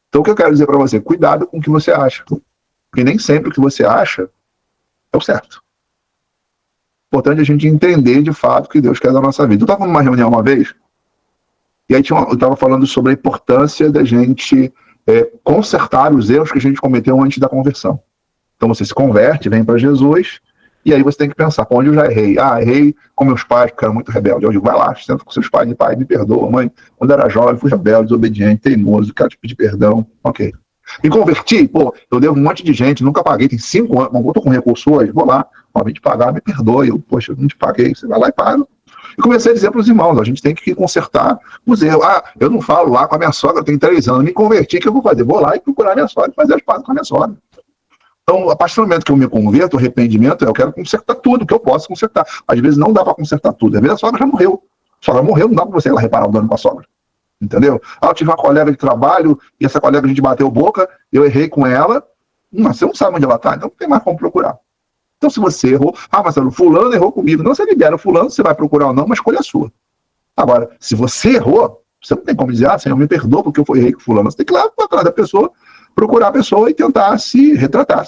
Então, o que eu quero dizer para você, cuidado com o que você acha. Porque nem sempre o que você acha é o certo. Importante a gente entender de fato o que Deus quer da nossa vida. Eu estava numa reunião uma vez, e aí eu estava falando sobre a importância da gente consertar os erros que a gente cometeu antes da conversão. Então você se converte, vem para Jesus, e aí você tem que pensar, onde eu já errei? Ah, errei com meus pais, porque era muito rebelde. Eu digo, vai lá, senta com seus pais, e pai, me perdoa, mãe. Quando eu era jovem, fui rebelde, desobediente, teimoso, quero te pedir perdão. Ok. Me converti, eu devo um monte de gente, nunca paguei, tem 5 anos, não tô com recurso hoje, vou lá, vim te pagar, me perdoe. Eu não te paguei, você vai lá e paga. E comecei a dizer para os irmãos, a gente tem que consertar os erros. Ah, eu não falo lá com a minha sogra, eu tenho 3 anos, me converti, o que eu vou fazer? Vou lá e procurar minha sogra, fazer as pazes com a minha sogra. Então, a partir do momento que eu me converto, o arrependimento, eu quero consertar tudo que eu posso consertar. Às vezes não dá para consertar tudo. Às vezes a sogra já morreu. A sogra morreu, não dá para você ir lá reparar o dano com a sogra. Entendeu? Ah, eu tive uma colega de trabalho e essa colega a gente bateu boca, eu errei com ela. Mas você não sabe onde ela está, então não tem mais como procurar. Então, se você errou, Marcelo, fulano errou comigo. Não, você libera o fulano, você vai procurar ou não, mas escolha a sua. Agora, se você errou, você não tem como dizer, Senhor, me perdoa porque eu errei com fulano. Você tem que ir lá atrás da pessoa, procurar a pessoa e tentar se retratar,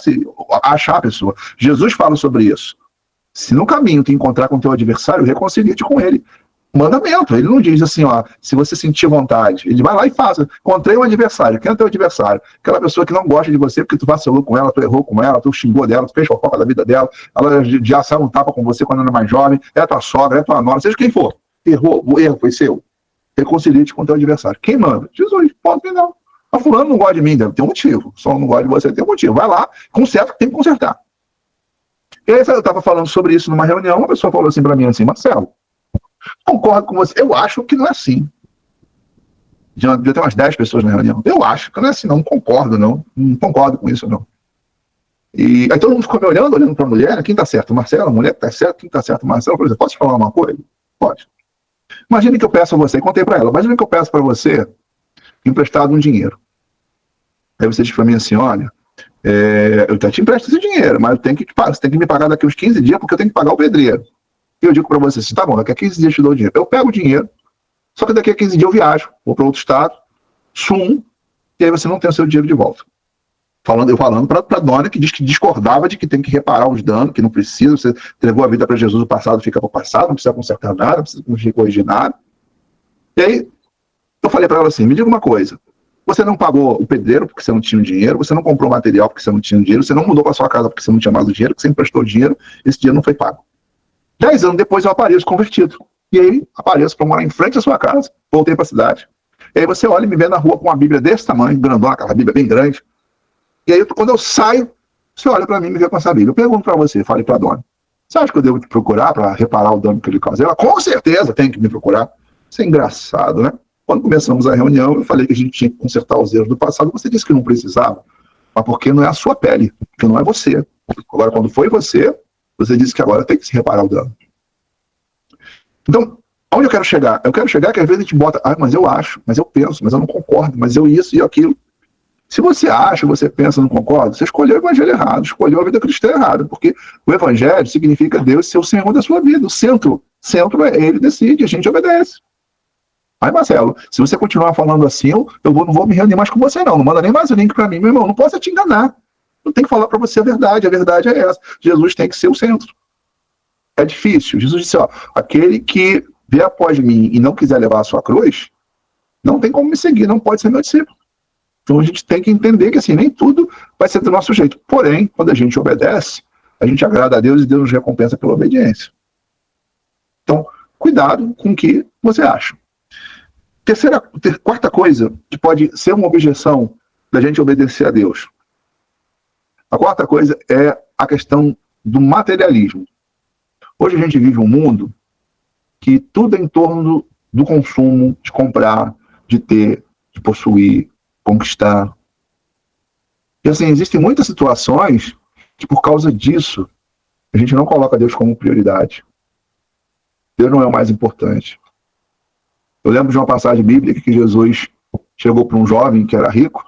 achar a pessoa. Jesus fala sobre isso. Se no caminho tu encontrar com teu adversário, reconcilia-te com ele. Mandamento. Ele não diz assim, se você sentir vontade, ele vai lá e faça. Encontrei um adversário. Quem é o teu adversário? Aquela pessoa que não gosta de você porque tu vacilou com ela, tu errou com ela, tu xingou dela, tu fez fofoca da vida dela, ela já saiu um tapa com você quando era mais jovem, é a tua sogra, é a tua nora, seja quem for. Errou, o erro foi seu. Reconcilia-te com teu adversário. Quem manda? Jesus. Ponto final. Mas fulano não gosta de mim, deve ter um motivo. Só não gosta de você, tem um motivo. Vai lá, conserta, tem que consertar. E aí eu estava falando sobre isso numa reunião, uma pessoa falou assim para mim, assim, Marcelo, concordo com você, eu acho que não é assim. Já tem umas 10 pessoas na reunião. Eu acho que não é assim, não concordo, não concordo com isso, não. E aí todo mundo ficou me olhando para a mulher, quem está certo? Marcelo, a mulher que está certo, quem está certo? Marcelo, por exemplo, posso te falar uma coisa? Pode. Imagine que eu peço a você, contei para ela, imagine que eu peço para você emprestado um dinheiro. Aí você diz para mim assim, olha, eu até te empresto esse dinheiro, mas você tem que me pagar daqui uns 15 dias porque eu tenho que pagar o pedreiro. E eu digo para você assim, tá bom, daqui a 15 dias eu te dou o dinheiro. Eu pego o dinheiro, só que daqui a 15 dias eu viajo, vou para outro estado, sumo, e aí você não tem o seu dinheiro de volta. Eu falando para a dona que diz que discordava de que tem que reparar os danos, que não precisa, você entregou a vida para Jesus, o passado fica para o passado, não precisa consertar nada, não precisa corrigir nada. E aí, eu falei para ela assim, me diga uma coisa, você não pagou o pedreiro porque você não tinha dinheiro, você não comprou material porque você não tinha dinheiro, você não mudou para sua casa porque você não tinha mais o dinheiro, porque você emprestou dinheiro, esse dinheiro não foi pago. 10 anos depois eu apareço convertido. E aí apareço para morar em frente à sua casa, voltei para a cidade. E aí você olha e me vê na rua com uma Bíblia desse tamanho, grandona, aquela Bíblia bem grande. E aí quando eu saio, você olha para mim e me vê com essa Bíblia. Eu pergunto para você, fale para a dona, você acha que eu devo te procurar para reparar o dano que ele causou? Ela, com certeza, tem que me procurar. Isso é engraçado, né? Quando começamos a reunião, eu falei que a gente tinha que consertar os erros do passado. Você disse que não precisava, mas porque não é a sua pele, porque não é você. Agora, quando foi você disse que agora tem que se reparar o dano. Então, Aonde eu quero chegar? Eu quero chegar que às vezes a gente bota, mas eu acho, mas eu penso, mas eu não concordo, mas eu isso e aquilo. Se você acha, você pensa, não concorda, você escolheu o evangelho errado, escolheu a vida cristã errada, porque o evangelho significa Deus ser o Senhor da sua vida, o centro é ele decide, a gente obedece. Aí, Marcelo, se você continuar falando assim, eu não vou me reunir mais com você não manda nem mais o link para mim, meu irmão, não posso te enganar. Eu tenho que falar para você a verdade é essa. Jesus tem que ser o centro. É difícil. Jesus disse, aquele que vier após mim e não quiser levar a sua cruz, não tem como me seguir, não pode ser meu discípulo. Então a gente tem que entender que assim, nem tudo vai ser do nosso jeito. Porém, quando a gente obedece, a gente agrada a Deus e Deus nos recompensa pela obediência. Então, cuidado com o que você acha. Quarta coisa que pode ser uma objeção da gente obedecer a Deus. A quarta coisa é a questão do materialismo. Hoje a gente vive um mundo que tudo é em torno do consumo, de comprar, de ter, de possuir, conquistar. E assim, existem muitas situações que por causa disso a gente não coloca Deus como prioridade. Deus não é o mais importante. Eu lembro de uma passagem bíblica que Jesus chegou para um jovem que era rico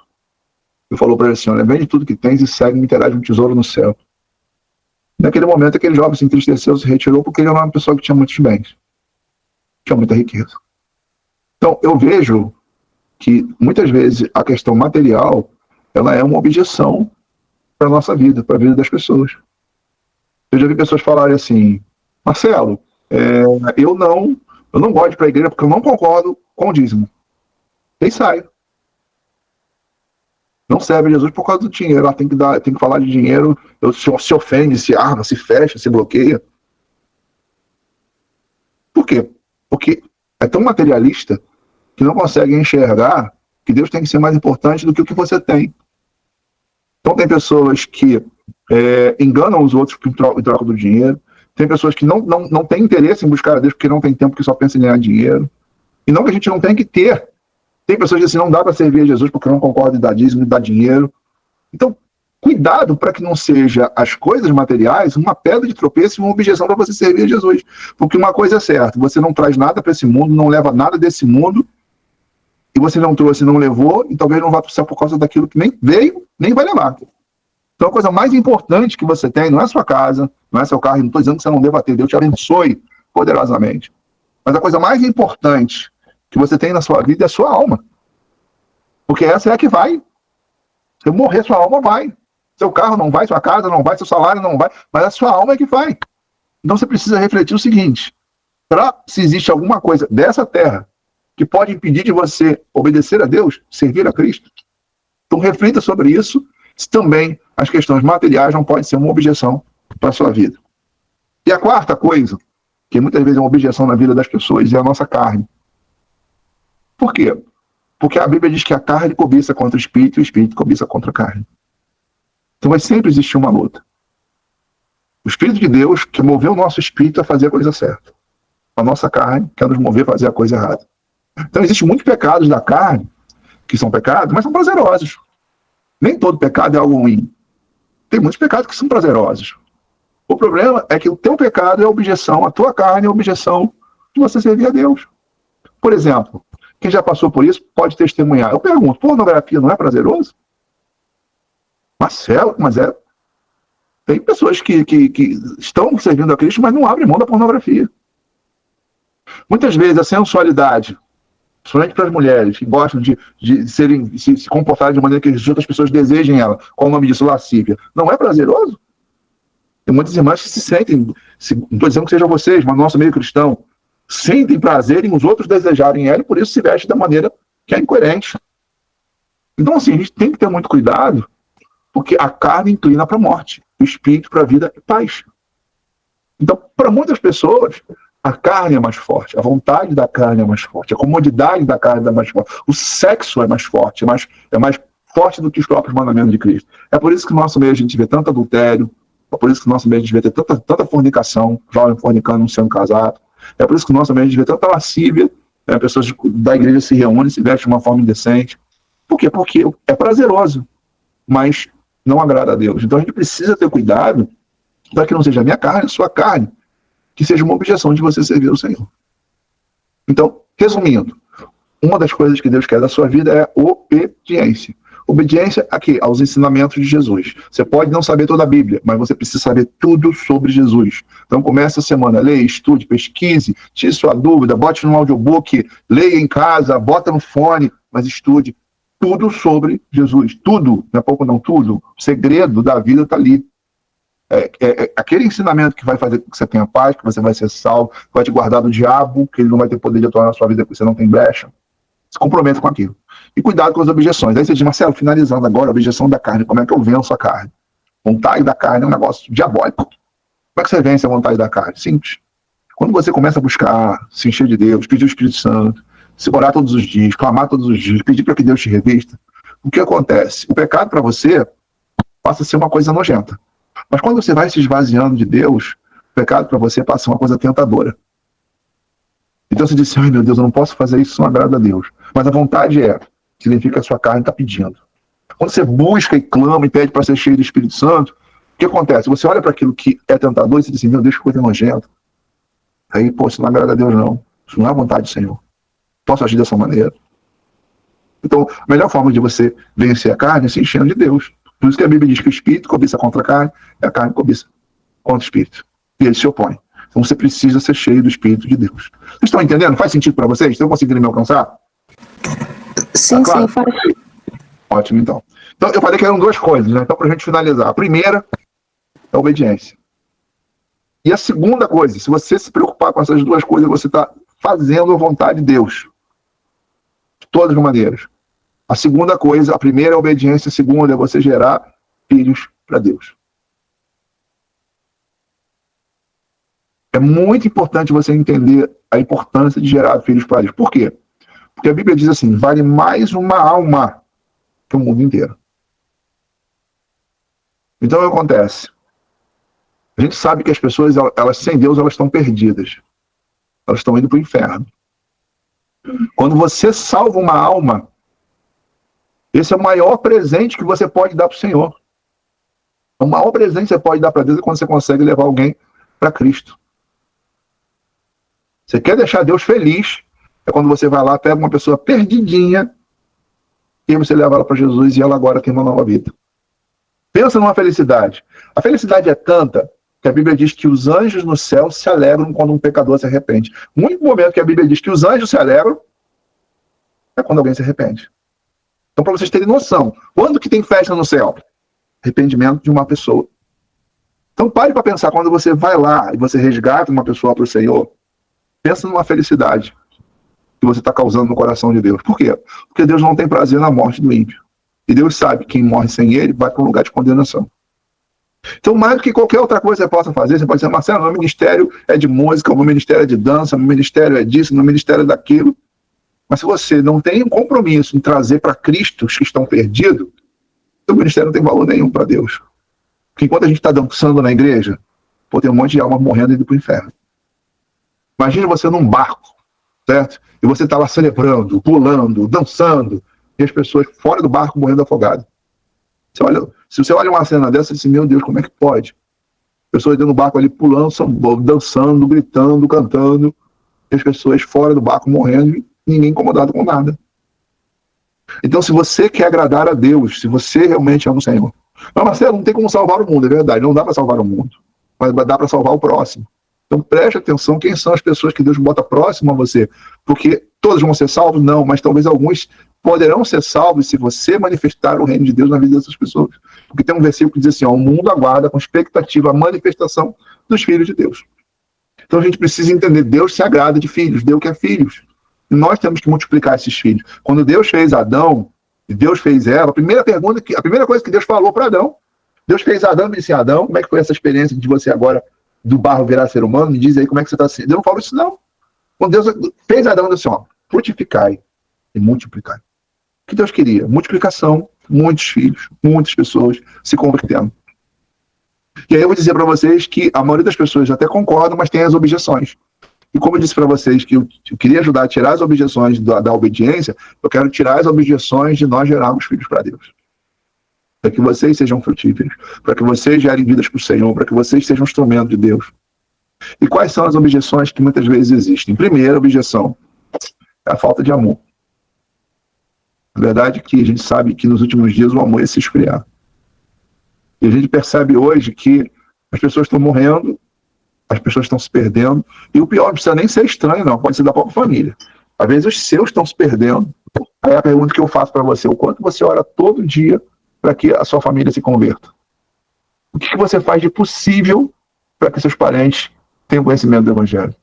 e falou para ele assim, vende tudo que tens e segue-me, terás um tesouro no céu. Naquele momento, aquele jovem se entristeceu, se retirou, porque ele era uma pessoa que tinha muitos bens, tinha muita riqueza. Então, eu vejo que, muitas vezes, a questão material, ela é uma objeção para a nossa vida, para a vida das pessoas. Eu já vi pessoas falarem assim, Marcelo, eu não gosto de ir para a igreja porque eu não concordo com o dízimo. E sai. Não serve a Jesus por causa do dinheiro. Ela tem que falar de dinheiro, se ofende, se arma, se fecha, se bloqueia. Por quê? Porque é tão materialista que não consegue enxergar que Deus tem que ser mais importante do que o que você tem. Então tem pessoas que enganam os outros em troca do dinheiro. Tem pessoas que não têm interesse em buscar a Deus porque não tem tempo, que só pensa em ganhar dinheiro. E não que a gente não tem que ter. Tem pessoas que dizem, não dá para servir a Jesus porque não concorda em dar dízimo, em dar dinheiro. Então, cuidado para que não seja as coisas materiais uma pedra de tropeço e uma objeção para você servir a Jesus. Porque uma coisa é certa, você não traz nada para esse mundo, não leva nada desse mundo, e você não trouxe, não levou, e talvez não vá para o céu por causa daquilo que nem veio, nem vai levar. Então a coisa mais importante que você tem não é sua casa, não é seu carro, não estou dizendo que você não deva ter, Deus te abençoe poderosamente. Mas a coisa mais importante que você tem na sua vida é a sua alma. Porque essa é a que vai. Se morrer, sua alma vai. Seu carro não vai, sua casa não vai, seu salário não vai, mas a sua alma é que vai. Então você precisa refletir o seguinte, se existe alguma coisa dessa terra que pode impedir de você obedecer a Deus, servir a Cristo, então reflita sobre isso, se também as questões materiais não podem ser uma objeção para a sua vida. E a quarta coisa, que muitas vezes é uma objeção na vida das pessoas, é a nossa carne. Por quê? Porque a Bíblia diz que a carne cobiça contra o espírito e o espírito cobiça contra a carne. Então vai sempre existir uma luta. O Espírito de Deus quer mover o nosso espírito a fazer a coisa certa. A nossa carne quer nos mover a fazer a coisa errada. Então existem muitos pecados da carne, que são pecados, mas são prazerosos. Nem todo pecado é algo ruim. Tem muitos pecados que são prazerosos. O problema é que o teu pecado é a objeção, a tua carne é a objeção de você servir a Deus. Por exemplo, quem já passou por isso pode testemunhar. Eu pergunto, pornografia não é prazeroso? Marcelo, mas é. Tem pessoas que estão servindo a Cristo, mas não abrem mão da pornografia. Muitas vezes a sensualidade, principalmente para as mulheres que gostam de se comportar de maneira que as outras pessoas desejem ela, qual o nome disso? Lascívia. Não é prazeroso? Tem muitas irmãs que se sentem, não estou dizendo que sejam vocês, mas nosso meio cristão, sentem prazer em os outros desejarem ela e por isso se veste da maneira que é incoerente. Então, assim, a gente tem que ter muito cuidado, porque a carne inclina para a morte, o espírito para a vida e paz. Então, para muitas pessoas, a carne é mais forte, a vontade da carne é mais forte, a comodidade da carne é mais forte, o sexo é mais forte, é mais forte do que os próprios mandamentos de Cristo. É por isso que no nosso meio a gente vê tanto adultério, é por isso que no nosso meio a gente vê tanta fornicação, jovem fornicando não sendo casado, é por isso que no nosso meio a gente vê tanta lascívia, pessoas da igreja se reúnem, se vestem de uma forma indecente. Por quê? Porque é prazeroso, mas não agrada a Deus. Então a gente precisa ter cuidado para que não seja a minha carne, a sua carne, que seja uma objeção de você servir ao Senhor. Então, resumindo, uma das coisas que Deus quer da sua vida é obediência. Obediência aqui, aos ensinamentos de Jesus. Você pode não saber toda a Bíblia, mas você precisa saber tudo sobre Jesus. Então comece a semana, leia, estude, pesquise, tire sua dúvida, bote no audiobook, leia em casa, bota no fone, mas estude tudo sobre Jesus. Tudo, não é pouco não, tudo. O segredo da vida está ali. Aquele ensinamento que vai fazer com que você tenha paz, que você vai ser salvo, que vai te guardar do diabo, que ele não vai ter poder de atuar na sua vida porque você não tem brecha. Se comprometa com aquilo. E cuidado com as objeções. Aí você diz, Marcelo, finalizando agora, a objeção da carne, como é que eu venço a carne? Vontade da carne é um negócio diabólico. Como é que você vence a vontade da carne? Simples. Quando você começa a buscar, se encher de Deus, pedir o Espírito Santo, se orar todos os dias, clamar todos os dias, pedir para que Deus te revista, o que acontece? O pecado para você passa a ser uma coisa nojenta. Mas quando você vai se esvaziando de Deus, o pecado para você passa a ser uma coisa tentadora. Então você diz, ai meu Deus, eu não posso fazer isso, não agrada a Deus. Mas a vontade significa que a sua carne está pedindo. Quando você busca e clama e pede para ser cheio do Espírito Santo, o que acontece? Você olha para aquilo que é tentador e você diz assim, meu Deus, que coisa nojenta. Aí, pô, isso não agrada a Deus não. Isso não é a vontade do Senhor. Posso agir dessa maneira? Então, a melhor forma de você vencer a carne é se enchendo de Deus. Por isso que a Bíblia diz que o Espírito cobiça contra a carne, e a carne cobiça contra o Espírito. E eles se opõem. Então você precisa ser cheio do Espírito de Deus. Vocês estão entendendo? Faz sentido para vocês? Estão conseguindo me alcançar? Sim, claro? sim, faz. Ótimo, então. Então, eu falei que eram duas coisas, né? Então, para a gente finalizar. A primeira é a obediência. E a segunda coisa, se você se preocupar com essas duas coisas, você está fazendo a vontade de Deus. De todas as maneiras. A segunda coisa, a primeira é a obediência, a segunda é você gerar filhos para Deus. É muito importante você entender a importância de gerar filhos para Deus. Por quê? Porque a Bíblia diz assim, vale mais uma alma que o mundo inteiro. Então, o que acontece? A gente sabe que as pessoas, elas sem Deus, elas estão perdidas. Elas estão indo para o inferno. Quando você salva uma alma, esse é o maior presente que você pode dar para o Senhor. O maior presente que você pode dar para Deus é quando você consegue levar alguém para Cristo. Você quer deixar Deus feliz, é quando você vai lá, pega uma pessoa perdidinha, e você leva ela para Jesus e ela agora tem uma nova vida. Pensa numa felicidade. A felicidade é tanta que a Bíblia diz que os anjos no céu se alegram quando um pecador se arrepende. O único momento que a Bíblia diz que os anjos se alegram é quando alguém se arrepende. Então, para vocês terem noção, quando que tem festa no céu? Arrependimento de uma pessoa. Então, pare para pensar, quando você vai lá e você resgata uma pessoa para o Senhor, pensa numa felicidade que você está causando no coração de Deus. Por quê? Porque Deus não tem prazer na morte do ímpio. E Deus sabe que quem morre sem ele vai para um lugar de condenação. Então, mais do que qualquer outra coisa que você possa fazer, você pode dizer, Marcelo, meu ministério é de música, meu ministério é de dança, meu ministério é disso, meu ministério é daquilo. Mas se você não tem um compromisso em trazer para Cristo os que estão perdidos, seu ministério não tem valor nenhum para Deus. Porque enquanto a gente está dançando na igreja, pô, tem um monte de alma morrendo e indo para o inferno. Imagina você num barco, certo? E você está lá celebrando, pulando, dançando, e as pessoas fora do barco morrendo afogadas. Se você olha uma cena dessa, você diz, meu Deus, como é que pode? Pessoas dentro do barco ali pulando, dançando, gritando, cantando, e as pessoas fora do barco morrendo e ninguém incomodado com nada. Então, se você quer agradar a Deus, se você realmente ama o Senhor, mas Marcelo, não tem como salvar o mundo, é verdade, não dá para salvar o mundo, mas dá para salvar o próximo. Então preste atenção quem são as pessoas que Deus bota próximo a você, porque todos vão ser salvos? Não, mas talvez alguns poderão ser salvos se você manifestar o reino de Deus na vida dessas pessoas. Porque tem um versículo que diz assim, ó, o mundo aguarda com expectativa a manifestação dos filhos de Deus. Então a gente precisa entender, Deus se agrada de filhos, Deus quer filhos. E nós temos que multiplicar esses filhos. Quando Deus fez Adão, e Deus fez Eva, a primeira coisa que Deus falou para Adão, Deus fez Adão e disse, Adão, como é que foi essa experiência de você agora do barro virar ser humano? Me diz aí como é que você está assim. Deus não falou isso não. Quando Deus fez Adão, ele disse, ó, frutificai e multiplicai. O que Deus queria? Multiplicação, muitos filhos, muitas pessoas se convertendo. E aí eu vou dizer para vocês que a maioria das pessoas até concordam, mas tem as objeções. E como eu disse para vocês que eu queria ajudar a tirar as objeções da obediência, eu quero tirar as objeções de nós gerarmos filhos para Deus. Para que vocês sejam frutíferos, para que vocês gerem vidas para o Senhor, para que vocês sejam um instrumento de Deus. E quais são as objeções que muitas vezes existem? Primeira objeção, é a falta de amor. A verdade é que a gente sabe que nos últimos dias o amor ia se esfriar. E a gente percebe hoje que as pessoas estão morrendo, as pessoas estão se perdendo, e o pior, não precisa nem ser estranho, não, pode ser da própria família. Às vezes os seus estão se perdendo. Aí a pergunta que eu faço para você, o quanto você ora todo dia para que a sua família se converta? O que você faz de possível para que seus parentes tenham conhecimento do Evangelho?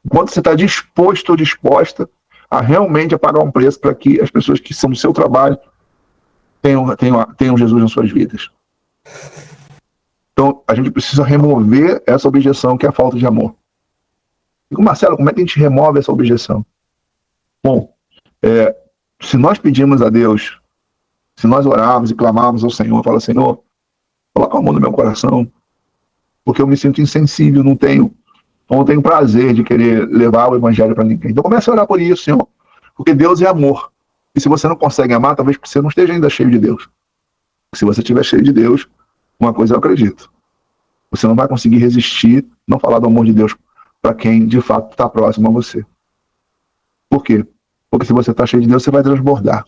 O quanto você está disposto ou disposta a realmente pagar um preço para que as pessoas que são do seu trabalho tenham Jesus nas suas vidas? Então, a gente precisa remover essa objeção que é a falta de amor. E, Marcelo, como é que a gente remove essa objeção? Bom, se nós pedimos a Deus, se nós orarmos e clamarmos ao Senhor, fala, Senhor, coloca a mão no meu coração, porque eu me sinto insensível, não tenho prazer de querer levar o Evangelho para ninguém. Então comece a orar por isso, Senhor, porque Deus é amor. E se você não consegue amar, talvez você não esteja ainda cheio de Deus. Se você estiver cheio de Deus, uma coisa eu acredito, você não vai conseguir resistir, não falar do amor de Deus para quem de fato está próximo a você. Por quê? Porque se você está cheio de Deus, você vai transbordar.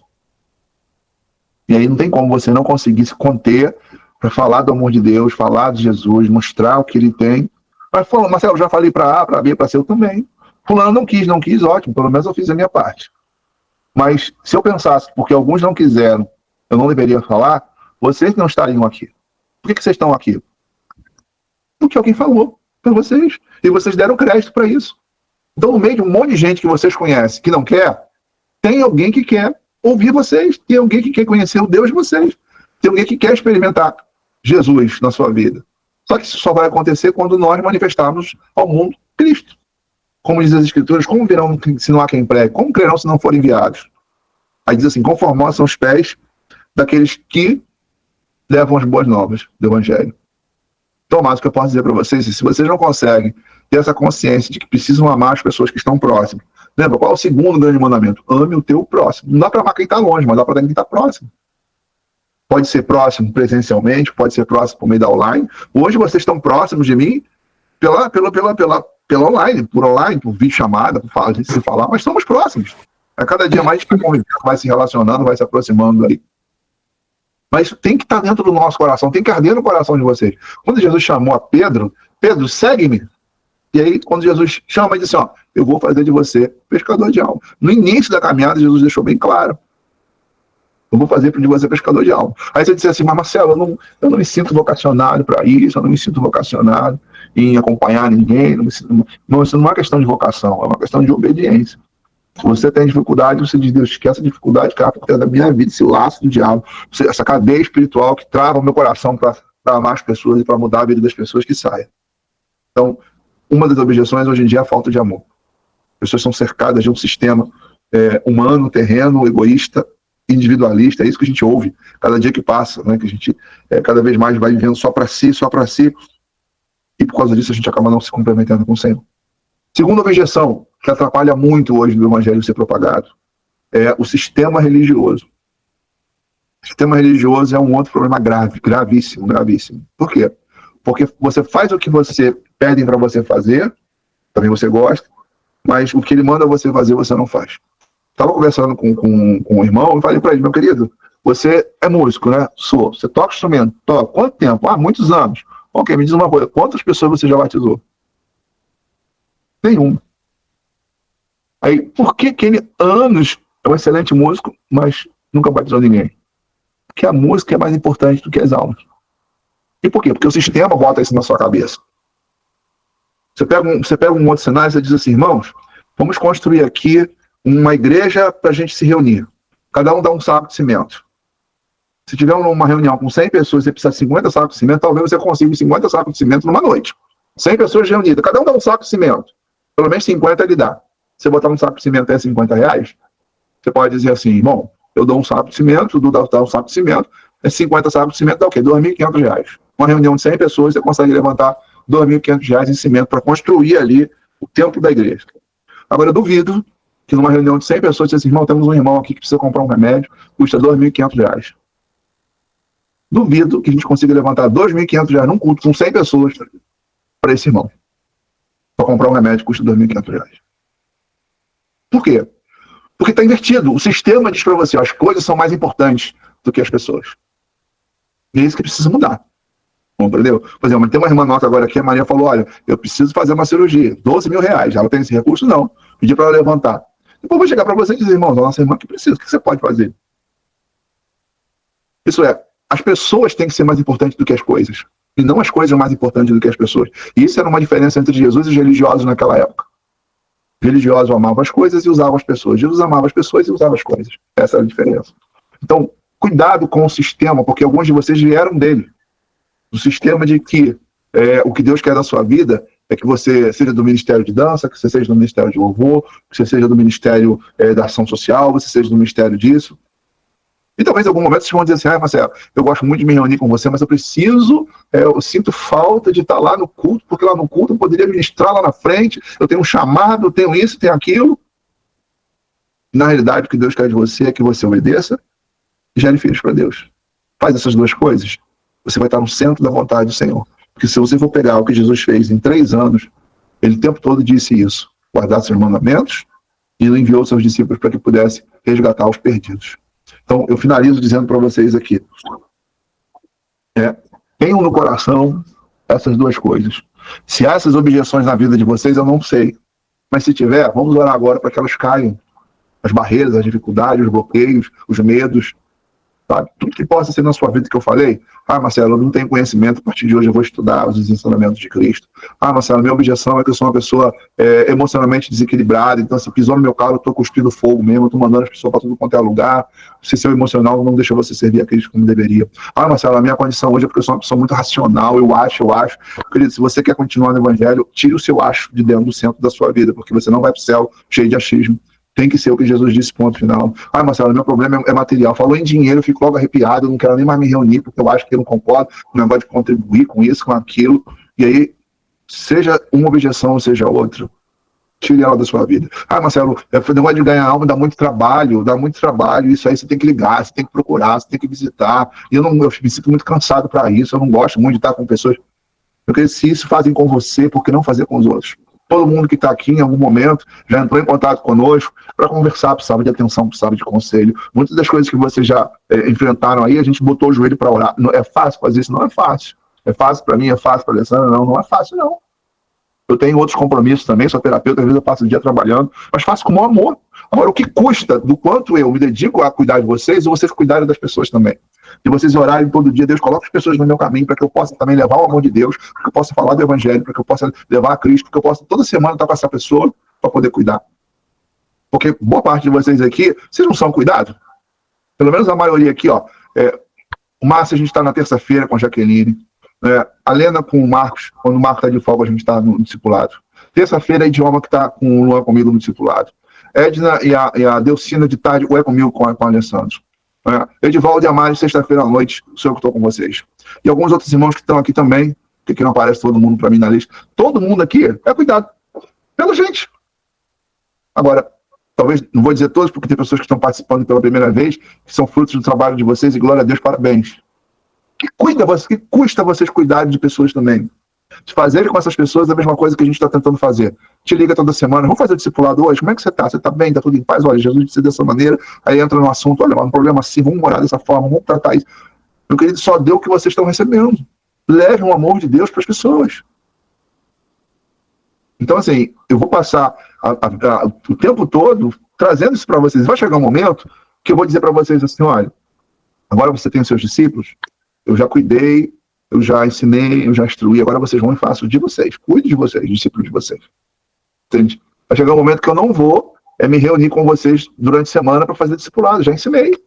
E aí não tem como você não conseguir se conter para falar do amor de Deus, falar de Jesus, mostrar o que ele tem. Mas, Marcelo, eu já falei para A, para B, para C, eu também. Fulano não quis, ótimo, pelo menos eu fiz a minha parte. Mas se eu pensasse, porque alguns não quiseram, eu não deveria falar, vocês não estariam aqui. Por que vocês estão aqui? Porque alguém falou para vocês. E vocês deram crédito para isso. Então, no meio de um monte de gente que vocês conhecem, que não quer, tem alguém que quer ouvir vocês. Tem alguém que quer conhecer o Deus de vocês. Tem alguém que quer experimentar Jesus na sua vida. Só que isso só vai acontecer quando nós manifestarmos ao mundo Cristo. Como diz as Escrituras, como virão se não há quem pregue? Como crerão se não forem enviados? Aí diz assim, conformosos são os pés daqueles que levam as boas novas do Evangelho. Então, mais o que eu posso dizer para vocês, se vocês não conseguem ter essa consciência de que precisam amar as pessoas que estão próximas, lembra, qual é o segundo grande mandamento? Ame o teu próximo. Não dá para amar quem está longe, mas dá para amar quem está próximo. Pode próximo presencialmente, pode ser próximo por meio da online. Hoje vocês estão próximos de mim pela online, por vídeo chamada, por se falar, mas estamos próximos. A cada dia mais a gente vai se relacionando, vai se aproximando aí. Mas tem que estar dentro do nosso coração, tem que arder no coração de vocês. Quando Jesus chamou a Pedro, Pedro, segue-me. E aí, quando Jesus chama, ele disse, eu vou fazer de você pescador de alma. No início da caminhada, Jesus deixou bem claro. Eu vou fazer de você pescador de alma. Aí você disse assim, mas Marcelo, eu não me sinto vocacionado para isso, eu não me sinto vocacionado em acompanhar ninguém. Não, isso não é uma questão de vocação, é uma questão de obediência. Se você tem dificuldade, você diz, Deus, esquece a dificuldade, cara, porque é da minha vida, esse laço do diabo, essa cadeia espiritual que trava o meu coração para amar as pessoas e para mudar a vida das pessoas, que saia. Então, uma das objeções hoje em dia é a falta de amor. As pessoas são cercadas de um sistema humano, terreno, egoísta, individualista, é isso que a gente ouve cada dia que passa, né? Que a gente cada vez mais vai vivendo só para si, e por causa disso a gente acaba não se complementando com o Senhor. Segunda objeção, que atrapalha muito hoje do Evangelho ser propagado, é o sistema religioso. O sistema religioso é um outro problema gravíssimo. Por quê? Porque você faz o que você pedem para você fazer, também você gosta, mas o que ele manda você fazer, você não faz. Estava conversando com um irmão e falei para ele, meu querido, você é músico, né? Sou. Você toca instrumento? Toca. Quanto tempo? Muitos anos. Ok, me diz uma coisa, quantas pessoas você já batizou? Nenhum. Aí, por que ele, anos, é um excelente músico, mas nunca batizou ninguém? Porque a música é mais importante do que as almas. E por quê? Porque o sistema bota isso na sua cabeça. Você pega um outro cenário e você diz assim, irmãos, vamos construir aqui uma igreja para a gente se reunir. Cada um dá um saco de cimento. Se tiver uma reunião com 100 pessoas e você precisa de 50 sacos de cimento, talvez você consiga 50 sacos de cimento numa noite. 100 pessoas reunidas, cada um dá um saco de cimento. Pelo menos 50 ele dá. Se você botar um saco de cimento até R$50, você pode dizer assim, bom, eu dou um saco de cimento, o Dudu dá um saco de cimento, 50 sacos de cimento dá o quê? R$2.500. Uma reunião de 100 pessoas, você consegue levantar R$2.500 em cimento para construir ali o templo da igreja. Agora, eu duvido que numa reunião de 100 pessoas, você diz assim, irmão, temos um irmão aqui que precisa comprar um remédio, custa R$2.500. Duvido que a gente consiga levantar R$2.500 num culto com 100 pessoas para esse irmão. Para comprar um remédio que custa R$2.500. Por quê? Porque está invertido. O sistema diz para você, as coisas são mais importantes do que as pessoas. E é isso que precisa mudar. Entendeu? Por exemplo, tem uma irmã nota agora aqui, a Maria falou, olha, eu preciso fazer uma cirurgia, 12 mil reais. Ela tem esse recurso? Não. Pedi para ela levantar. Depois eu vou chegar para você e dizer, irmão, a nossa irmã que precisa, o que você pode fazer? Isso é, as pessoas têm que ser mais importantes do que as coisas. E não as coisas mais importantes do que as pessoas. E isso era uma diferença entre Jesus e os religiosos naquela época. Os religiosos amavam as coisas e usavam as pessoas. Jesus amava as pessoas e usava as coisas. Essa era a diferença. Então, cuidado com o sistema, porque alguns de vocês vieram dele. Do sistema de que o que Deus quer da sua vida é que você seja do ministério de dança, que você seja do ministério de louvor, que você seja do ministério da ação social, você seja do ministério disso. E talvez em algum momento vocês vão dizer assim, Marcelo, eu gosto muito de me reunir com você, mas eu sinto falta de estar lá no culto, porque lá no culto eu poderia ministrar lá na frente, eu tenho um chamado, eu tenho isso, tenho aquilo. Na realidade, o que Deus quer de você é que você obedeça e gere filhos para Deus. Faz essas duas coisas, você vai estar no centro da vontade do Senhor. Porque se você for pegar o que Jesus fez em 3 anos, ele o tempo todo disse isso, guardar seus mandamentos, e ele enviou seus discípulos para que pudesse resgatar os perdidos. Então, eu finalizo dizendo para vocês aqui, tenham no coração essas duas coisas. Se há essas objeções na vida de vocês, eu não sei. Mas se tiver, vamos orar agora para que elas caiam. As barreiras, as dificuldades, os bloqueios, os medos, sabe? Tudo que possa ser na sua vida que eu falei. Marcelo, eu não tenho conhecimento, a partir de hoje eu vou estudar os ensinamentos de Cristo. Marcelo, minha objeção é que eu sou uma pessoa emocionalmente desequilibrada, então se pisou no meu carro eu estou cuspindo fogo mesmo, eu estou mandando as pessoas para tudo quanto é lugar. Se seu emocional não deixa você servir a Cristo como deveria. Marcelo, a minha condição hoje é porque eu sou uma pessoa muito racional, eu acho. Querido, se você quer continuar no Evangelho, tire o seu acho de dentro do centro da sua vida, porque você não vai para o céu cheio de achismo. Tem que ser o que Jesus disse, ponto final. Marcelo, meu problema é material. Falou em dinheiro, eu fico logo arrepiado, eu não quero nem mais me reunir, porque eu acho que eu não concordo com o negócio de contribuir com isso, com aquilo. E aí, seja uma objeção ou seja outra, tire ela da sua vida. Marcelo, o negócio de ganhar alma dá muito trabalho, isso aí você tem que ligar, você tem que procurar, você tem que visitar. E eu me sinto muito cansado para isso, eu não gosto muito de estar com pessoas. Porque se isso fazem com você, por que não fazer com os outros? Todo mundo que está aqui, em algum momento, já entrou em contato conosco para conversar, precisava de atenção, precisava de conselho. Muitas das coisas que vocês já enfrentaram aí, a gente botou o joelho para orar. Não é fácil fazer isso? Não é fácil. É fácil para mim, é fácil para a Alessandra? Não é fácil, não. Eu tenho outros compromissos também, sou terapeuta, às vezes eu passo o dia trabalhando, mas faço com o maior amor. Agora, o que custa do quanto eu me dedico a cuidar de vocês, ou vocês cuidarem das pessoas também. De vocês orarem todo dia, Deus coloca as pessoas no meu caminho para que eu possa também levar o amor de Deus, para que eu possa falar do Evangelho, para que eu possa levar a Cristo, para que eu possa toda semana estar com essa pessoa para poder cuidar. Porque boa parte de vocês aqui, vocês não são cuidados. Pelo menos a maioria aqui, ó. O Márcio, a gente está na terça-feira com a Jaqueline. A Lena com o Marcos, quando o Marcos está de folga, a gente está no discipulado. Terça-feira é idioma que está com o Luan comigo no discipulado. Edna e a Delcina de tarde, ou é comigo com o Alessandro. Edivaldo e a Mari, sexta-feira à noite, sou eu que estou com vocês. E alguns outros irmãos que estão aqui também, que aqui não aparece todo mundo para mim na lista. Todo mundo aqui é cuidado pela gente. Agora, talvez, não vou dizer todos, porque tem pessoas que estão participando pela primeira vez, que são frutos do trabalho de vocês, e glória a Deus, parabéns. Que custa vocês cuidarem de pessoas também? De fazerem com essas pessoas a mesma coisa que a gente está tentando fazer. Te liga toda semana, vamos fazer o discipulado hoje? Como é que você está? Você está bem? Está tudo em paz? Olha, Jesus disse dessa maneira, aí entra no assunto, olha, um problema assim, vamos morar dessa forma, vamos tratar isso. Meu querido, só deu o que vocês estão recebendo. Leve o amor de Deus para as pessoas. Então, assim, eu vou passar o tempo todo trazendo isso para vocês. Vai chegar um momento que eu vou dizer para vocês assim, olha, agora você tem os seus discípulos, eu já cuidei, eu já ensinei, eu já instruí, agora vocês vão e façam de vocês, cuide de vocês, discípulos de vocês. Entende? Vai chegar um momento que eu não vou me reunir com vocês durante a semana para fazer discipulado, já ensinei.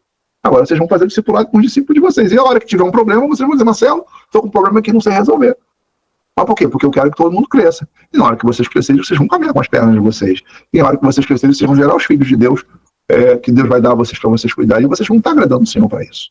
Agora vocês vão fazer discipulado com os discípulos de vocês. E a hora que tiver um problema, vocês vão dizer, Marcelo, estou com um problema aqui, não sei resolver. Mas por quê? Porque eu quero que todo mundo cresça. E na hora que vocês crescerem, vocês vão caminhar com as pernas de vocês. E na hora que vocês crescerem, vocês vão gerar os filhos de Deus, que Deus vai dar a vocês para vocês cuidarem, e vocês vão estar agradando o Senhor para isso.